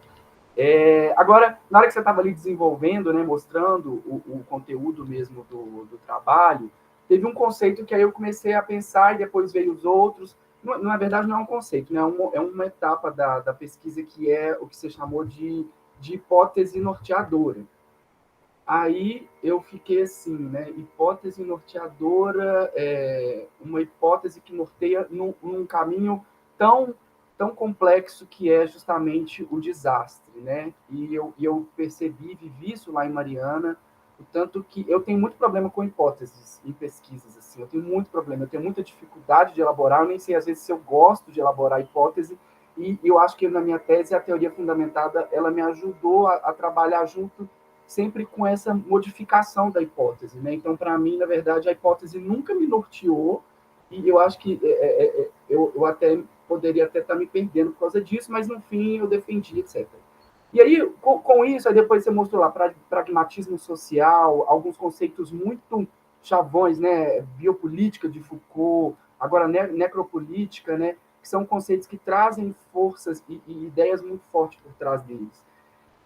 Agora, na hora que você estava ali desenvolvendo, né, mostrando o conteúdo mesmo do trabalho, teve um conceito que aí eu comecei a pensar e depois veio os outros. Na verdade, não é um conceito, né? É uma etapa da pesquisa que é o que você chamou de hipótese norteadora. Aí eu fiquei assim, né? Hipótese norteadora é uma hipótese que norteia num caminho tão complexo que é justamente o desastre, né? E eu percebi, vivi isso lá em Mariana, o tanto que eu tenho muito problema com hipóteses em pesquisas, assim, eu tenho muito problema, eu tenho muita dificuldade de elaborar, eu nem sei às vezes se eu gosto de elaborar hipótese, e eu acho que na minha tese a teoria fundamentada, ela me ajudou a trabalhar junto sempre com essa modificação da hipótese, né? Então, para mim, na verdade, a hipótese nunca me norteou, e eu acho que eu até poderia até estar me perdendo por causa disso, mas no fim eu defendi, etc. E aí, com isso, aí depois você mostrou lá pragmatismo social, alguns conceitos muito chavões, né? Biopolítica de Foucault, agora necropolítica, né? Que são conceitos que trazem forças e ideias muito fortes por trás deles.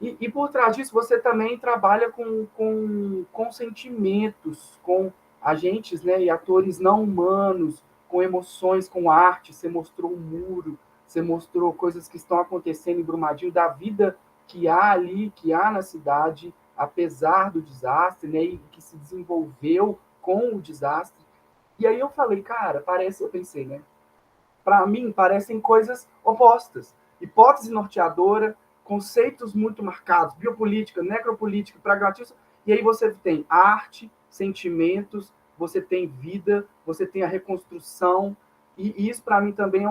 E por trás disso, você também trabalha com sentimentos, com agentes, né, e atores não humanos, com emoções, com arte. Você mostrou um muro, você mostrou coisas que estão acontecendo em Brumadinho, da vida que há ali, que há na cidade, apesar do desastre, né, e que se desenvolveu com o desastre. E aí eu falei, cara, eu pensei, né, para mim parecem coisas opostas. Hipótese norteadora, conceitos muito marcados, biopolítica, necropolítica, pragmatismo, e aí você tem arte, sentimentos, você tem vida, você tem a reconstrução, e isso para mim também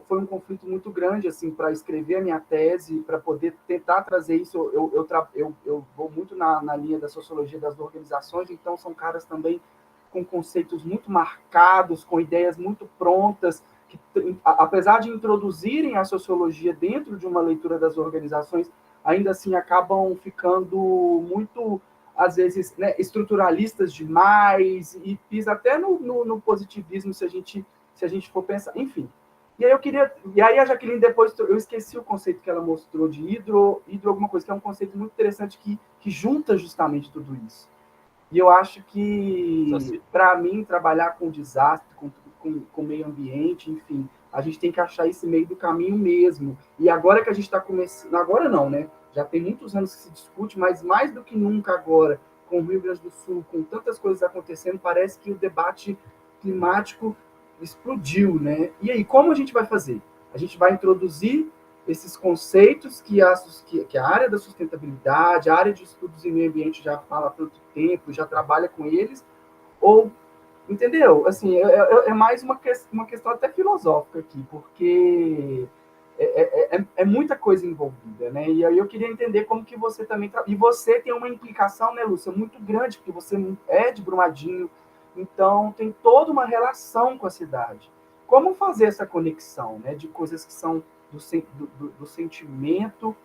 foi um conflito muito grande assim para escrever a minha tese, para poder tentar trazer isso. Eu vou muito na linha da sociologia das organizações, então são caras também com conceitos muito marcados, com ideias muito prontas, que, apesar de introduzirem a sociologia dentro de uma leitura das organizações, ainda assim acabam ficando muito, às vezes, né, estruturalistas demais, e pisa até no positivismo, se a gente for pensar. Enfim. E aí a Jaqueline, depois, eu esqueci o conceito que ela mostrou de hidro alguma coisa, que é um conceito muito interessante que junta justamente tudo isso. E eu acho que, para mim, trabalhar com desastre, com meio ambiente, enfim, a gente tem que achar esse meio do caminho mesmo. E agora que a gente está começando... Agora não, né? Já tem muitos anos que se discute, mas mais do que nunca agora, com o Rio Grande do Sul, com tantas coisas acontecendo, parece que o debate climático explodiu, né? E aí, como a gente vai fazer? A gente vai introduzir esses conceitos que a área da sustentabilidade, a área de estudos em meio ambiente já fala há tanto tempo, já trabalha com eles, ou, entendeu? Assim, é mais uma questão até filosófica aqui, porque é muita coisa envolvida, né? E aí eu queria entender como que você também... E você tem uma implicação, né, Lúcia, muito grande, porque você é de Brumadinho, então tem toda uma relação com a cidade. Como fazer essa conexão, né, de coisas que são do sentimento,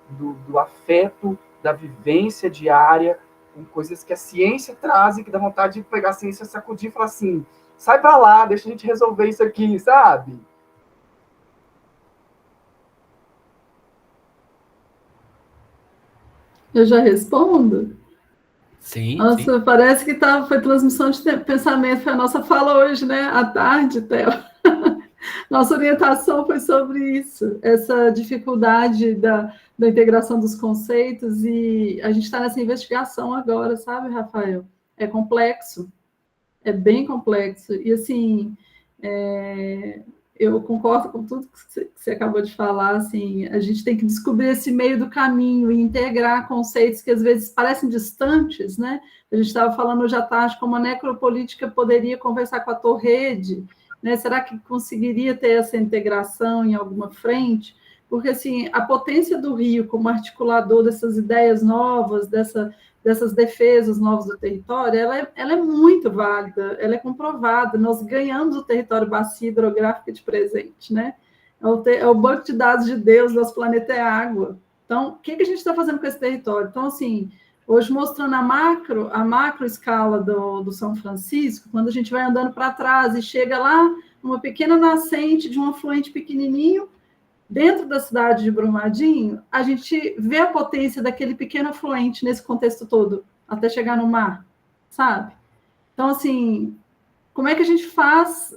do afeto, da vivência diária, com coisas que a ciência traz e que dá vontade de pegar a ciência, sacudir e falar assim, sai pra lá, deixa a gente resolver isso aqui, sabe? Eu já respondo? Sim, Nossa, sim. parece que foi transmissão de pensamento, foi a nossa fala hoje, né? À tarde, Theo. Nossa orientação foi sobre isso, essa dificuldade da integração dos conceitos, e a gente está nessa investigação agora, sabe, Rafael? É complexo, é bem complexo, e assim, eu concordo com tudo que você acabou de falar, assim, a gente tem que descobrir esse meio do caminho e integrar conceitos que às vezes parecem distantes, né? A gente estava falando hoje à tarde como a necropolítica poderia conversar com a Torrede, né? Será que conseguiria ter essa integração em alguma frente? Porque, assim, a potência do Rio como articulador dessas ideias novas, dessas defesas novas do território, ela é muito válida, ela é comprovada. Nós ganhamos o território bacia hidrográfica de presente, né? É o banco de dados de Deus, nosso planeta é água. Então, o que a gente está fazendo com esse território? Então, assim, hoje mostrando a macro escala do São Francisco, quando a gente vai andando para trás e chega lá, numa pequena nascente de um afluente pequenininho, dentro da cidade de Brumadinho, a gente vê a potência daquele pequeno afluente nesse contexto todo, até chegar no mar, sabe? Então, assim, como é que a gente faz,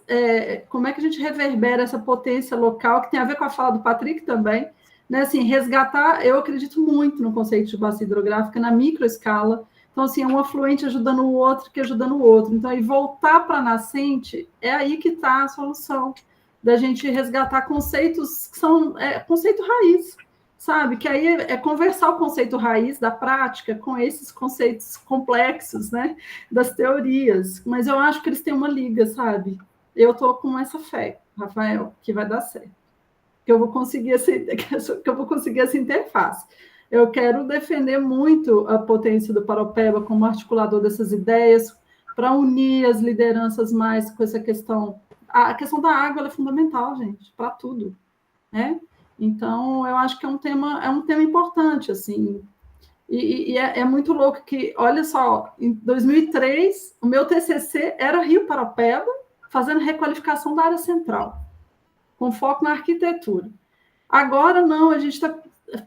como é que a gente reverbera essa potência local, que tem a ver com a fala do Patrick também, né? Assim, resgatar, eu acredito muito no conceito de bacia hidrográfica na microescala. Então, assim, é um afluente ajudando o outro, que ajudando o outro. Então, aí voltar para a nascente, é aí que está a solução da gente resgatar conceitos que são conceito raiz, sabe? Que aí é conversar o conceito raiz da prática com esses conceitos complexos, né? Das teorias. Mas eu acho que eles têm uma liga, sabe? Eu estou com essa fé, Rafael, que vai dar certo. Que eu vou conseguir essa interface. Eu quero defender muito a potência do Paropeba como articulador dessas ideias, para unir as lideranças mais com essa questão. A questão da água é fundamental, gente, para tudo, né? Então, eu acho que é um tema importante, assim. E é muito louco que, olha só, em 2003, o meu TCC era Rio Paraupeba, fazendo requalificação da área central, com foco na arquitetura. Agora, não, a gente está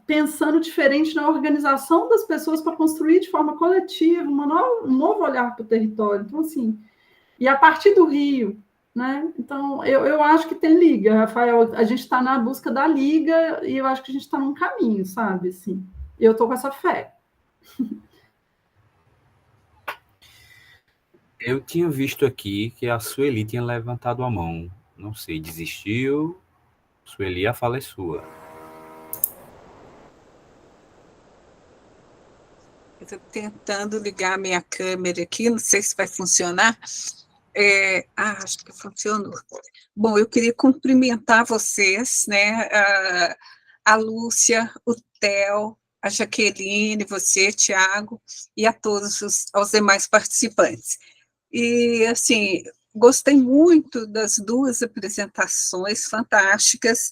pensando diferente na organização das pessoas para construir de forma coletiva um novo olhar para o território. Então, assim, e a partir do Rio, né? Então, eu acho que tem liga, Rafael, a gente está na busca da liga e eu acho que a gente está num caminho, sabe? Assim, eu estou com essa fé. Eu tinha visto aqui que a Sueli tinha levantado a mão. Não sei, desistiu? Sueli, a fala é sua. Eu estou tentando ligar a minha câmera aqui, não sei se vai funcionar. Acho que funcionou. Bom, eu queria cumprimentar vocês, né? A Lúcia, o Theo, a Jaqueline, você, Tiago, e a todos aos demais participantes. E, assim, gostei muito das duas apresentações fantásticas.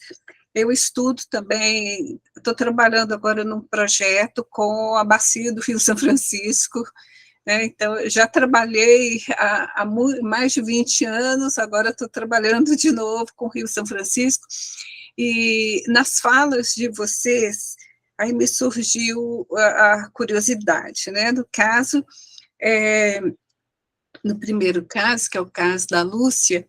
Eu estudo também, estou trabalhando agora num projeto com a Bacia do Rio São Francisco, né? Então, já trabalhei há mais de 20 anos, agora estou trabalhando de novo com o Rio São Francisco, e nas falas de vocês, aí me surgiu a curiosidade, né? No caso, no primeiro caso, que é o caso da Lúcia,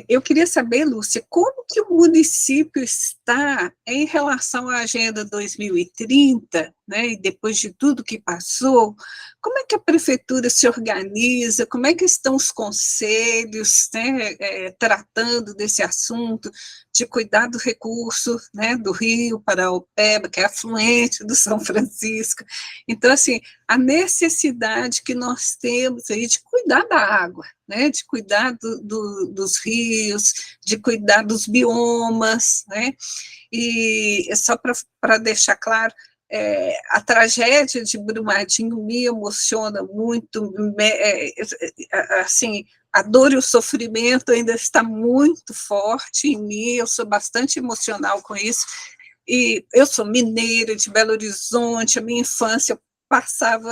eu queria saber, Lúcia, como que o município está em relação à Agenda 2030, né, e depois de tudo que passou, como é que a prefeitura se organiza, como é que estão os conselhos, né, tratando desse assunto, de cuidar do recurso, né, do Rio Paraupeba, que é afluente do São Francisco. Então, assim, a necessidade que nós temos aí de cuidar da água, né, de cuidar dos rios, de cuidar dos biomas, né, e só para deixar claro, a tragédia de Brumadinho me emociona muito, assim, a dor e o sofrimento ainda está muito forte em mim, eu sou bastante emocional com isso, e eu sou mineira de Belo Horizonte, a minha infância eu passava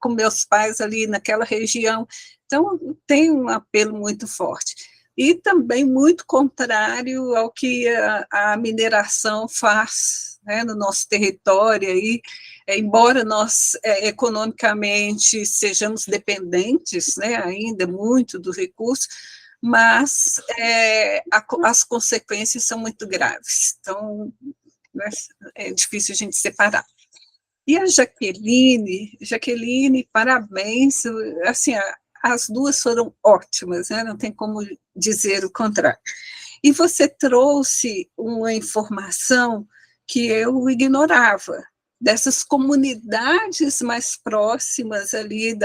com meus pais ali naquela região, então tem um apelo muito forte. E também muito contrário ao que a mineração faz, né, no nosso território, aí, embora nós economicamente sejamos dependentes, né, ainda muito do recurso, mas as consequências são muito graves, então, né, é difícil a gente separar. E a Jaqueline, parabéns, assim, as duas foram ótimas, né? Não tem como dizer o contrário. E você trouxe uma informação que eu ignorava, dessas comunidades mais próximas ali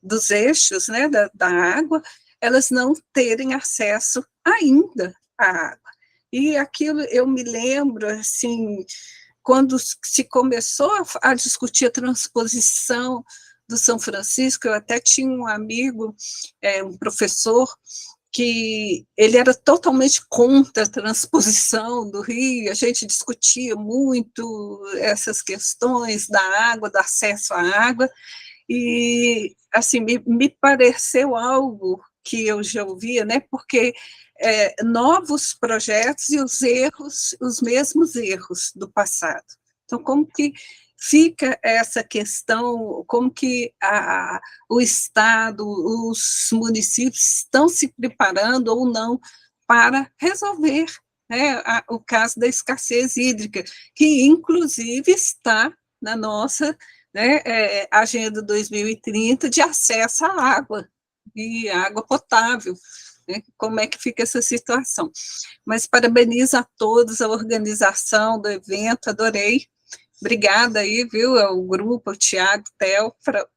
dos eixos, né, da água, elas não terem acesso ainda à água. E aquilo eu me lembro, assim, quando se começou a discutir a transposição do São Francisco, eu até tinha um amigo, um professor, que ele era totalmente contra a transposição do Rio, a gente discutia muito essas questões da água, do acesso à água, e assim, me pareceu algo que eu já ouvia, né, porque novos projetos e os mesmos erros do passado. Então, como que fica essa questão, como que o Estado, os municípios estão se preparando ou não para resolver, né, o caso da escassez hídrica, que inclusive está na nossa, né, Agenda 2030 de acesso à água, e água potável, né, como é que fica essa situação. Mas parabenizo a todos, a organização do evento, adorei. Obrigada aí, viu, ao grupo, ao Tiago, Theo,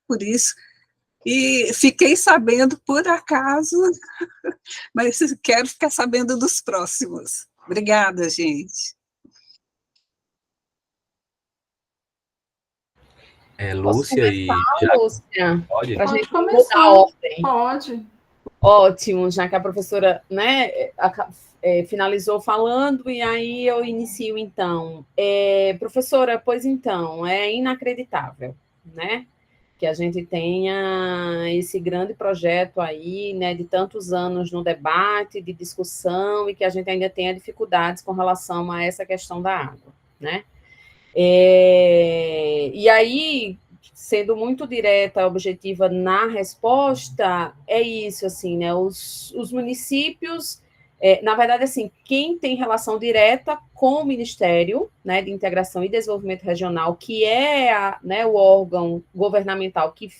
por isso. E fiquei sabendo por acaso, mas quero ficar sabendo dos próximos. Obrigada, gente. Lúcia e Lúcia, pode? para a gente começar. mudar a ordem. Pode. Ótimo, já que a professora, né, finalizou falando, e aí eu inicio, então. Professora, pois então, é inacreditável, né, que a gente tenha esse grande projeto aí, né, de tantos anos no debate, de discussão, e que a gente ainda tenha dificuldades com relação a essa questão da água, né? E aí, sendo muito direta, objetiva na resposta, é isso, assim, né? Os municípios, na verdade, assim, quem tem relação direta com o Ministério, né, de Integração e Desenvolvimento Regional, que é né, o órgão governamental que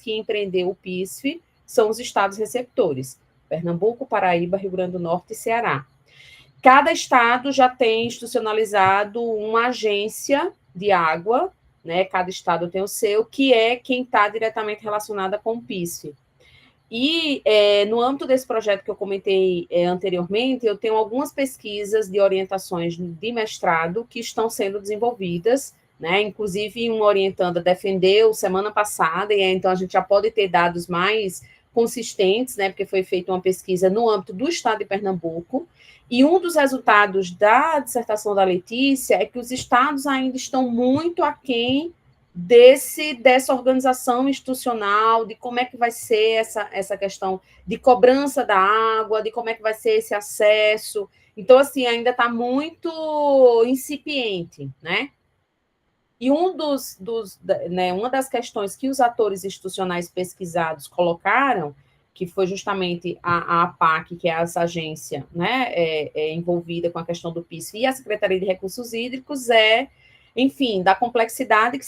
empreendeu o PISF, são os estados receptores: Pernambuco, Paraíba, Rio Grande do Norte e Ceará. Cada estado já tem institucionalizado uma agência de água, né? Cada estado tem o seu, que é quem está diretamente relacionada com o PISF. E no âmbito desse projeto que eu comentei anteriormente, eu tenho algumas pesquisas de orientações de mestrado que estão sendo desenvolvidas, né? Inclusive, uma orientanda defendeu semana passada, e então a gente já pode ter dados mais consistentes, né? Porque foi feita uma pesquisa no âmbito do estado de Pernambuco. E um dos resultados da dissertação da Letícia é que os estados ainda estão muito aquém dessa organização institucional, de como é que vai ser essa questão de cobrança da água, de como é que vai ser esse acesso. Então, assim, ainda está muito incipiente, né? E uma das questões que os atores institucionais pesquisados colocaram, que foi justamente a APAC, que é essa agência, né, envolvida com a questão do PISF, e a Secretaria de Recursos Hídricos, enfim, da complexidade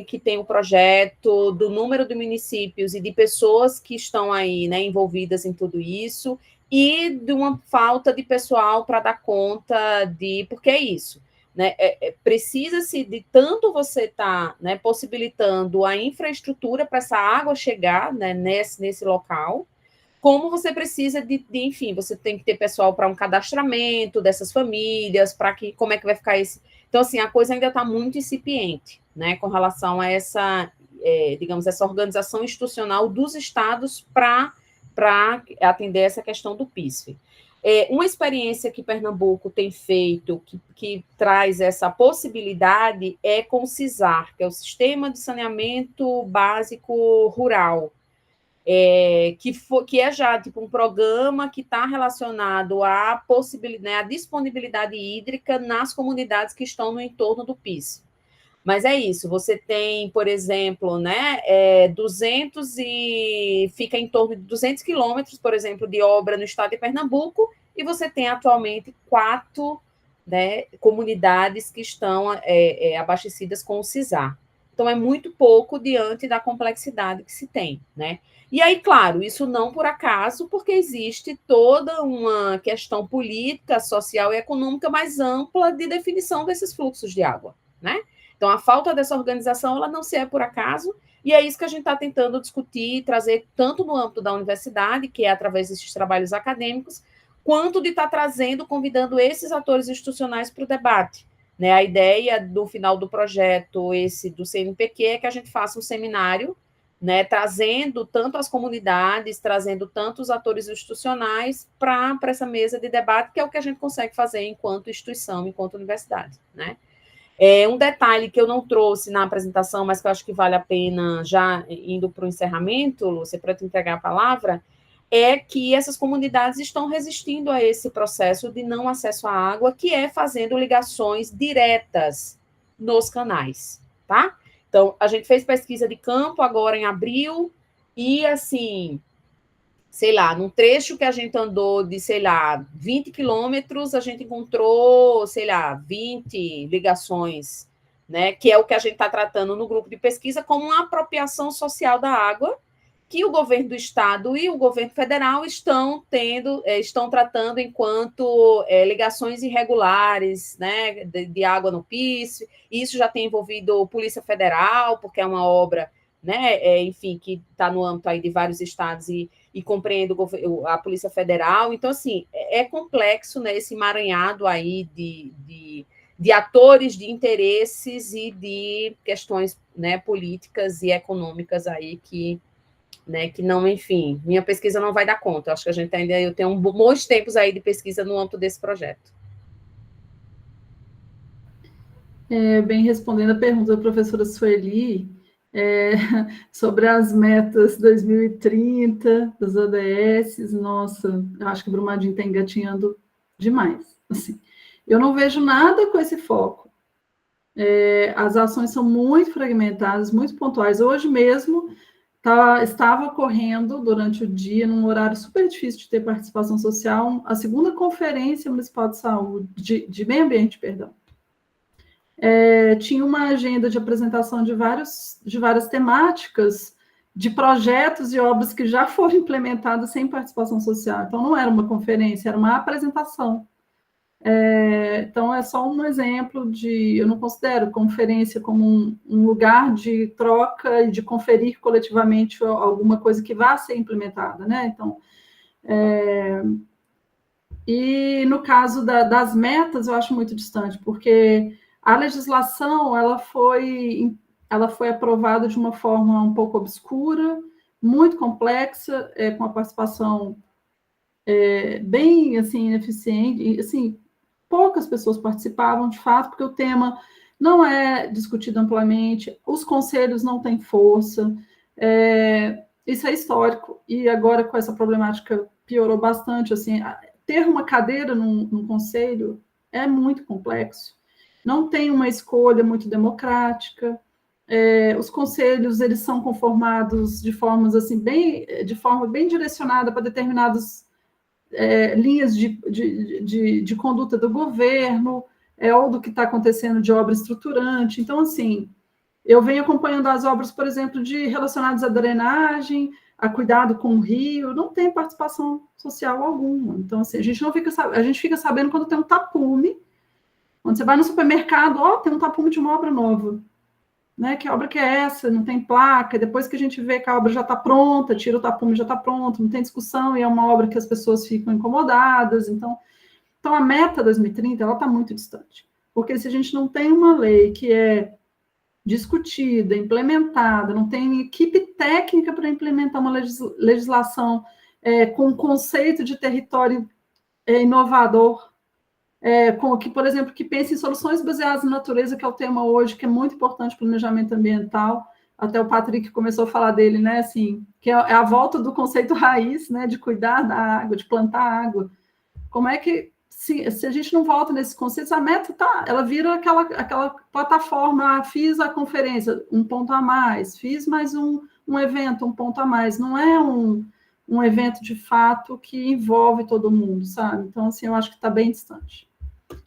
que tem o projeto, do número de municípios e de pessoas que estão aí, né, envolvidas em tudo isso, e de uma falta de pessoal para dar conta porque é isso, né? Precisa-se de tanto você estar, né, possibilitando a infraestrutura para essa água chegar, né, nesse local, como você precisa enfim, você tem que ter pessoal para um cadastramento dessas famílias, como é que vai ficar esse... Então, assim, a coisa ainda está muito incipiente, né, com relação a digamos, essa organização institucional dos estados para atender essa questão do PISF. Uma experiência que Pernambuco tem feito, que traz essa possibilidade, é com o SISAR, que é o Sistema de Saneamento Básico Rural, que é já tipo um programa que está relacionado à possibilidade, né, à disponibilidade hídrica nas comunidades que estão no entorno do PIS. Mas é isso, você tem, por exemplo, né, fica em torno de 200 quilômetros, por exemplo, de obra no estado de Pernambuco, e você tem atualmente 4, né, comunidades que estão abastecidas com o SISAR. Então, é muito pouco diante da complexidade que se tem, né? E aí, claro, isso não por acaso, porque existe toda uma questão política, social e econômica mais ampla de definição desses fluxos de água, né? Então, a falta dessa organização, ela não se é por acaso, e é isso que a gente está tentando discutir e trazer tanto no âmbito da universidade, que é através desses trabalhos acadêmicos, quanto de estar trazendo, convidando esses atores institucionais para o debate, né? A ideia do final do projeto, esse do CNPq, é que a gente faça um seminário, né, trazendo tanto as comunidades, trazendo tanto os atores institucionais para essa mesa de debate, que é o que a gente consegue fazer enquanto instituição, enquanto universidade, né? Um detalhe que eu não trouxe na apresentação, mas que eu acho que vale a pena, já indo para o encerramento, Lúcia, para te entregar a palavra, é que essas comunidades estão resistindo a esse processo de não acesso à água, que é fazendo ligações diretas nos canais, tá? Então, a gente fez pesquisa de campo agora em abril, e assim, sei lá, num trecho que a gente andou de, sei lá, 20 quilômetros, a gente encontrou, sei lá, 20 ligações, né? Que é o que a gente está tratando no grupo de pesquisa como uma apropriação social da água, que o governo do estado e o governo federal estão tratando enquanto ligações irregulares, né, de água no PIS. Isso já tem envolvido Polícia Federal, porque é uma obra, né, enfim, que está no âmbito aí de vários estados e compreende a Polícia Federal. Então, assim, é complexo, né, esse emaranhado aí de atores, de interesses e de questões, né, políticas e econômicas aí que né? Que não, enfim, minha pesquisa não vai dar conta. Eu acho que a gente ainda eu tenho bons tempos aí de pesquisa no âmbito desse projeto. Bem, respondendo a pergunta da professora Sueli, sobre as metas 2030 das ODS, nossa, eu acho que o Brumadinho está engatinhando demais. Assim, eu não vejo nada com esse foco. As ações são muito fragmentadas, muito pontuais. Hoje mesmo estava ocorrendo durante o dia, num horário super difícil de ter participação social, a segunda conferência municipal de saúde, de meio ambiente, perdão. Tinha uma agenda de apresentação de várias temáticas, de projetos e obras que já foram implementadas sem participação social. Então, não era uma conferência, era uma apresentação. Então, é só um exemplo eu não considero conferência como um lugar de troca e de conferir coletivamente alguma coisa que vá ser implementada, né? Então, e no caso das metas, eu acho muito distante, porque a legislação ela foi aprovada de uma forma um pouco obscura, muito complexa, com a participação bem assim ineficiente, e, assim, poucas pessoas participavam de fato, porque o tema não é discutido amplamente, os conselhos não têm força, isso é histórico, e agora com essa problemática piorou bastante, assim, ter uma cadeira num conselho é muito complexo, não tem uma escolha muito democrática, os conselhos eles são conformados de forma bem direcionada para determinadas linhas de conduta do governo, ou do que está acontecendo de obra estruturante. Então, assim, eu venho acompanhando as obras, por exemplo, relacionadas à drenagem, a cuidado com o rio, não tem participação social alguma. Então, assim, a gente fica sabendo quando tem um tapume. Quando você vai no supermercado, tem um tapume de uma obra nova. Né? Que obra que é essa? Não tem placa. Depois que a gente vê que a obra já está pronta, tira o tapume, já está pronto, não tem discussão, e é uma obra que as pessoas ficam incomodadas. Então a meta 2030, ela está muito distante. Porque se a gente não tem uma lei que é discutida, implementada, não tem equipe técnica para implementar uma legislação com um conceito de território inovador, por exemplo, que pense em soluções baseadas na natureza, que é o tema hoje, que é muito importante para o planejamento ambiental. Até o Patrick começou a falar dele, né, assim, que é a volta do conceito raiz, né, de cuidar da água, de plantar água. Como é que, se a gente não volta nesses conceitos, a meta ela vira aquela plataforma, fiz a conferência, um ponto a mais, fiz mais um evento, um ponto a mais. Não é um evento, de fato, que envolve todo mundo, sabe? Então, assim, eu acho que está bem distante.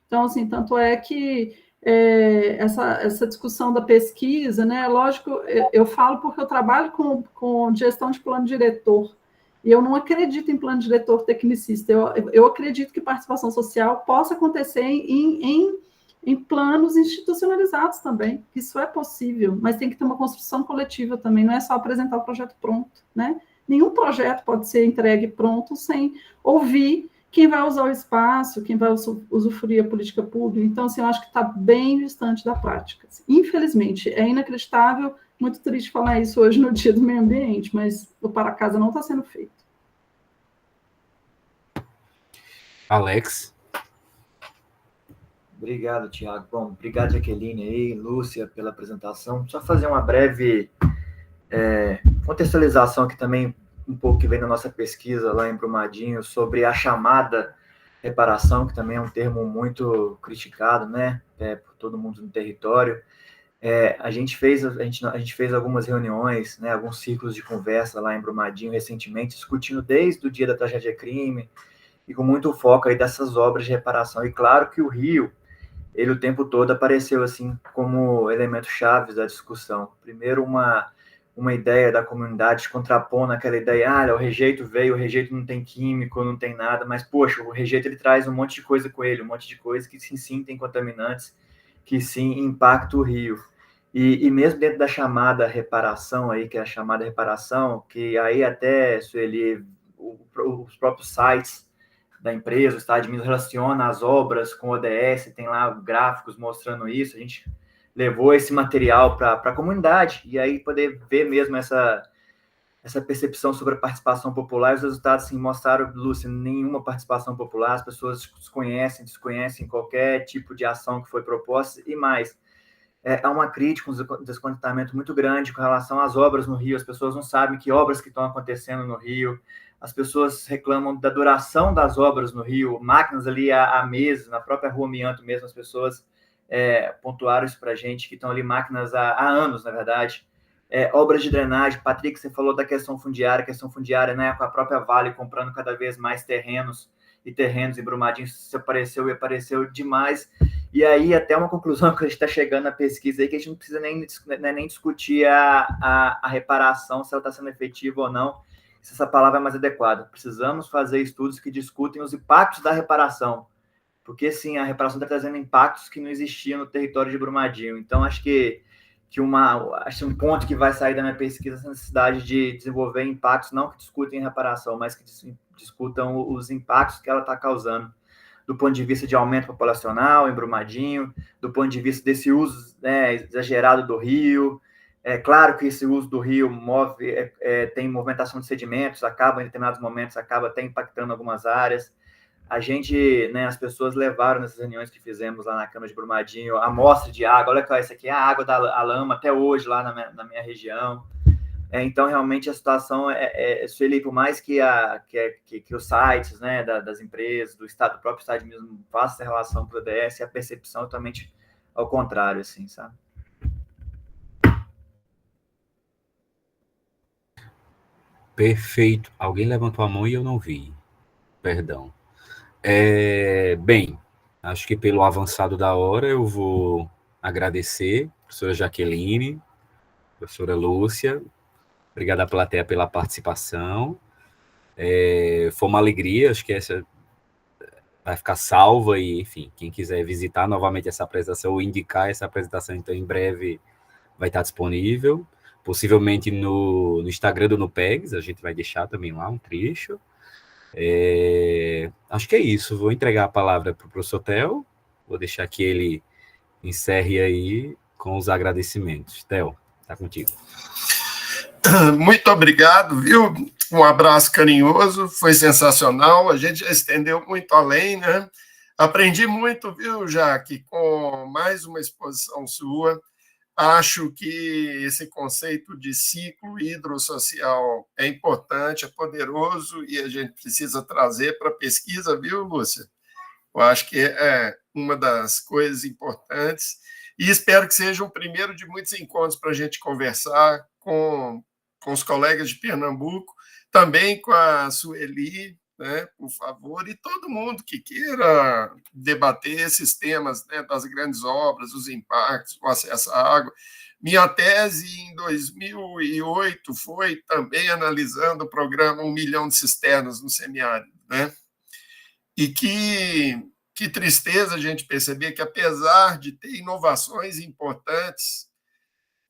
Então, assim, tanto é que essa discussão da pesquisa, né, lógico, eu falo porque eu trabalho com gestão de plano diretor, e eu não acredito em plano diretor tecnicista, eu acredito que participação social possa acontecer em planos institucionalizados também, isso é possível, mas tem que ter uma construção coletiva também, não é só apresentar o projeto pronto, né? Nenhum projeto pode ser entregue pronto sem ouvir quem vai usar o espaço, quem vai usufruir a política pública. Então, assim, eu acho que está bem distante da prática. Infelizmente, é inacreditável, muito triste falar isso hoje no Dia do Meio Ambiente, mas o para casa não está sendo feito. Alex? Obrigado, Tiago. Bom, obrigado, Jaqueline e Lúcia, pela apresentação. Só fazer uma breve contextualização aqui também, um pouco que vem da nossa pesquisa lá em Brumadinho, sobre a chamada reparação, que também é um termo muito criticado, né, por todo mundo no território. A gente fez algumas reuniões, né, alguns ciclos de conversa lá em Brumadinho recentemente, discutindo desde o dia da tragédia crime, e com muito foco aí dessas obras de reparação. E claro que o Rio, ele o tempo todo apareceu assim como elemento chave da discussão. Primeiro, uma ideia da comunidade contrapondo aquela ideia, o rejeito veio, o rejeito não tem químico, não tem nada, mas, poxa, o rejeito ele traz um monte de coisa com ele, um monte de coisa que sim tem contaminantes, que sim impactam o rio. E mesmo dentro da chamada reparação aí, que é a chamada reparação, que aí até, Sueli, os próprios sites da empresa, o Estado de Minas relaciona as obras com o ODS, tem lá gráficos mostrando isso, a gente levou esse material para a comunidade, e aí poder ver mesmo essa percepção sobre a participação popular, os resultados assim, mostraram, Lúcia, nenhuma participação popular, as pessoas desconhecem qualquer tipo de ação que foi proposta, e mais, há uma crítica, um descontentamento muito grande com relação às obras no Rio, as pessoas não sabem que obras que estão acontecendo no Rio, as pessoas reclamam da duração das obras no Rio, máquinas ali há meses, na própria Rua Mianto mesmo, as pessoas pontuaram isso para a gente, que estão ali máquinas há anos, na verdade. Obras de drenagem, Patrick, você falou da questão fundiária, né, com a própria Vale comprando cada vez mais terrenos em Brumadinho, isso apareceu demais, e aí até uma conclusão que a gente está chegando na pesquisa aí, que a gente não precisa nem discutir a reparação, se ela está sendo efetiva ou não, se essa palavra é mais adequada. Precisamos fazer estudos que discutem os impactos da reparação, porque sim, a reparação está trazendo impactos que não existiam no território de Brumadinho, então acho que um ponto que vai sair da minha pesquisa é essa necessidade de desenvolver impactos, não que discutem reparação, mas que discutam os impactos que ela está causando, do ponto de vista de aumento populacional em Brumadinho, do ponto de vista desse uso, né, exagerado do rio. É claro que esse uso do rio tem movimentação de sedimentos, em determinados momentos, acaba até impactando algumas áreas. A gente, né, as pessoas levaram nessas reuniões que fizemos lá na Câmara de Brumadinho, a amostra de água, olha, essa aqui é a água da lama até hoje lá na minha região. Então, realmente, a situação Sueli, por mais que os sites, né, das empresas, do próprio Estado mesmo, façam essa relação com o ODS, a percepção é totalmente ao contrário, assim, sabe? Perfeito. Alguém levantou a mão e eu não vi. Perdão. Bem, acho que pelo avançado da hora eu vou agradecer a professora Jaqueline, professora Lúcia, obrigado à plateia pela participação. Foi uma alegria, acho que essa vai ficar salva e, enfim, quem quiser visitar novamente essa apresentação ou indicar essa apresentação, então em breve vai estar disponível, possivelmente no Instagram do NUPEGS, a gente vai deixar também lá um trecho. Acho que é isso, vou entregar a palavra para o professor Theo, vou deixar que ele encerre aí com os agradecimentos. Theo, está contigo. Muito obrigado, viu? Um abraço carinhoso, foi sensacional, a gente já estendeu muito além, né? Aprendi muito, viu, Jaque, com mais uma exposição sua. Acho que esse conceito de ciclo hidrossocial é importante, é poderoso e a gente precisa trazer para a pesquisa, viu, Lúcia? Eu acho que é uma das coisas importantes e espero que seja o primeiro de muitos encontros para a gente conversar com os colegas de Pernambuco, também com a Sueli, né, por favor, e todo mundo que queira debater esses temas, né, das grandes obras, os impactos, o acesso à água. Minha tese em 2008 foi também analisando o programa 1 milhão de cisternas no semiárido, né? E que tristeza a gente perceber que, apesar de ter inovações importantes,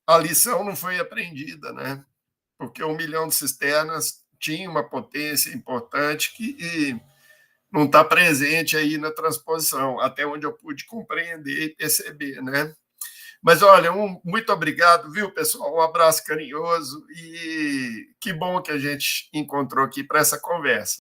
a lição não foi aprendida, né? Porque 1 milhão de cisternas tinha uma potência importante que não está presente aí na transposição, até onde eu pude compreender e perceber, né? Mas, olha, muito obrigado, viu, pessoal? Um abraço carinhoso e que bom que a gente encontrou aqui para essa conversa.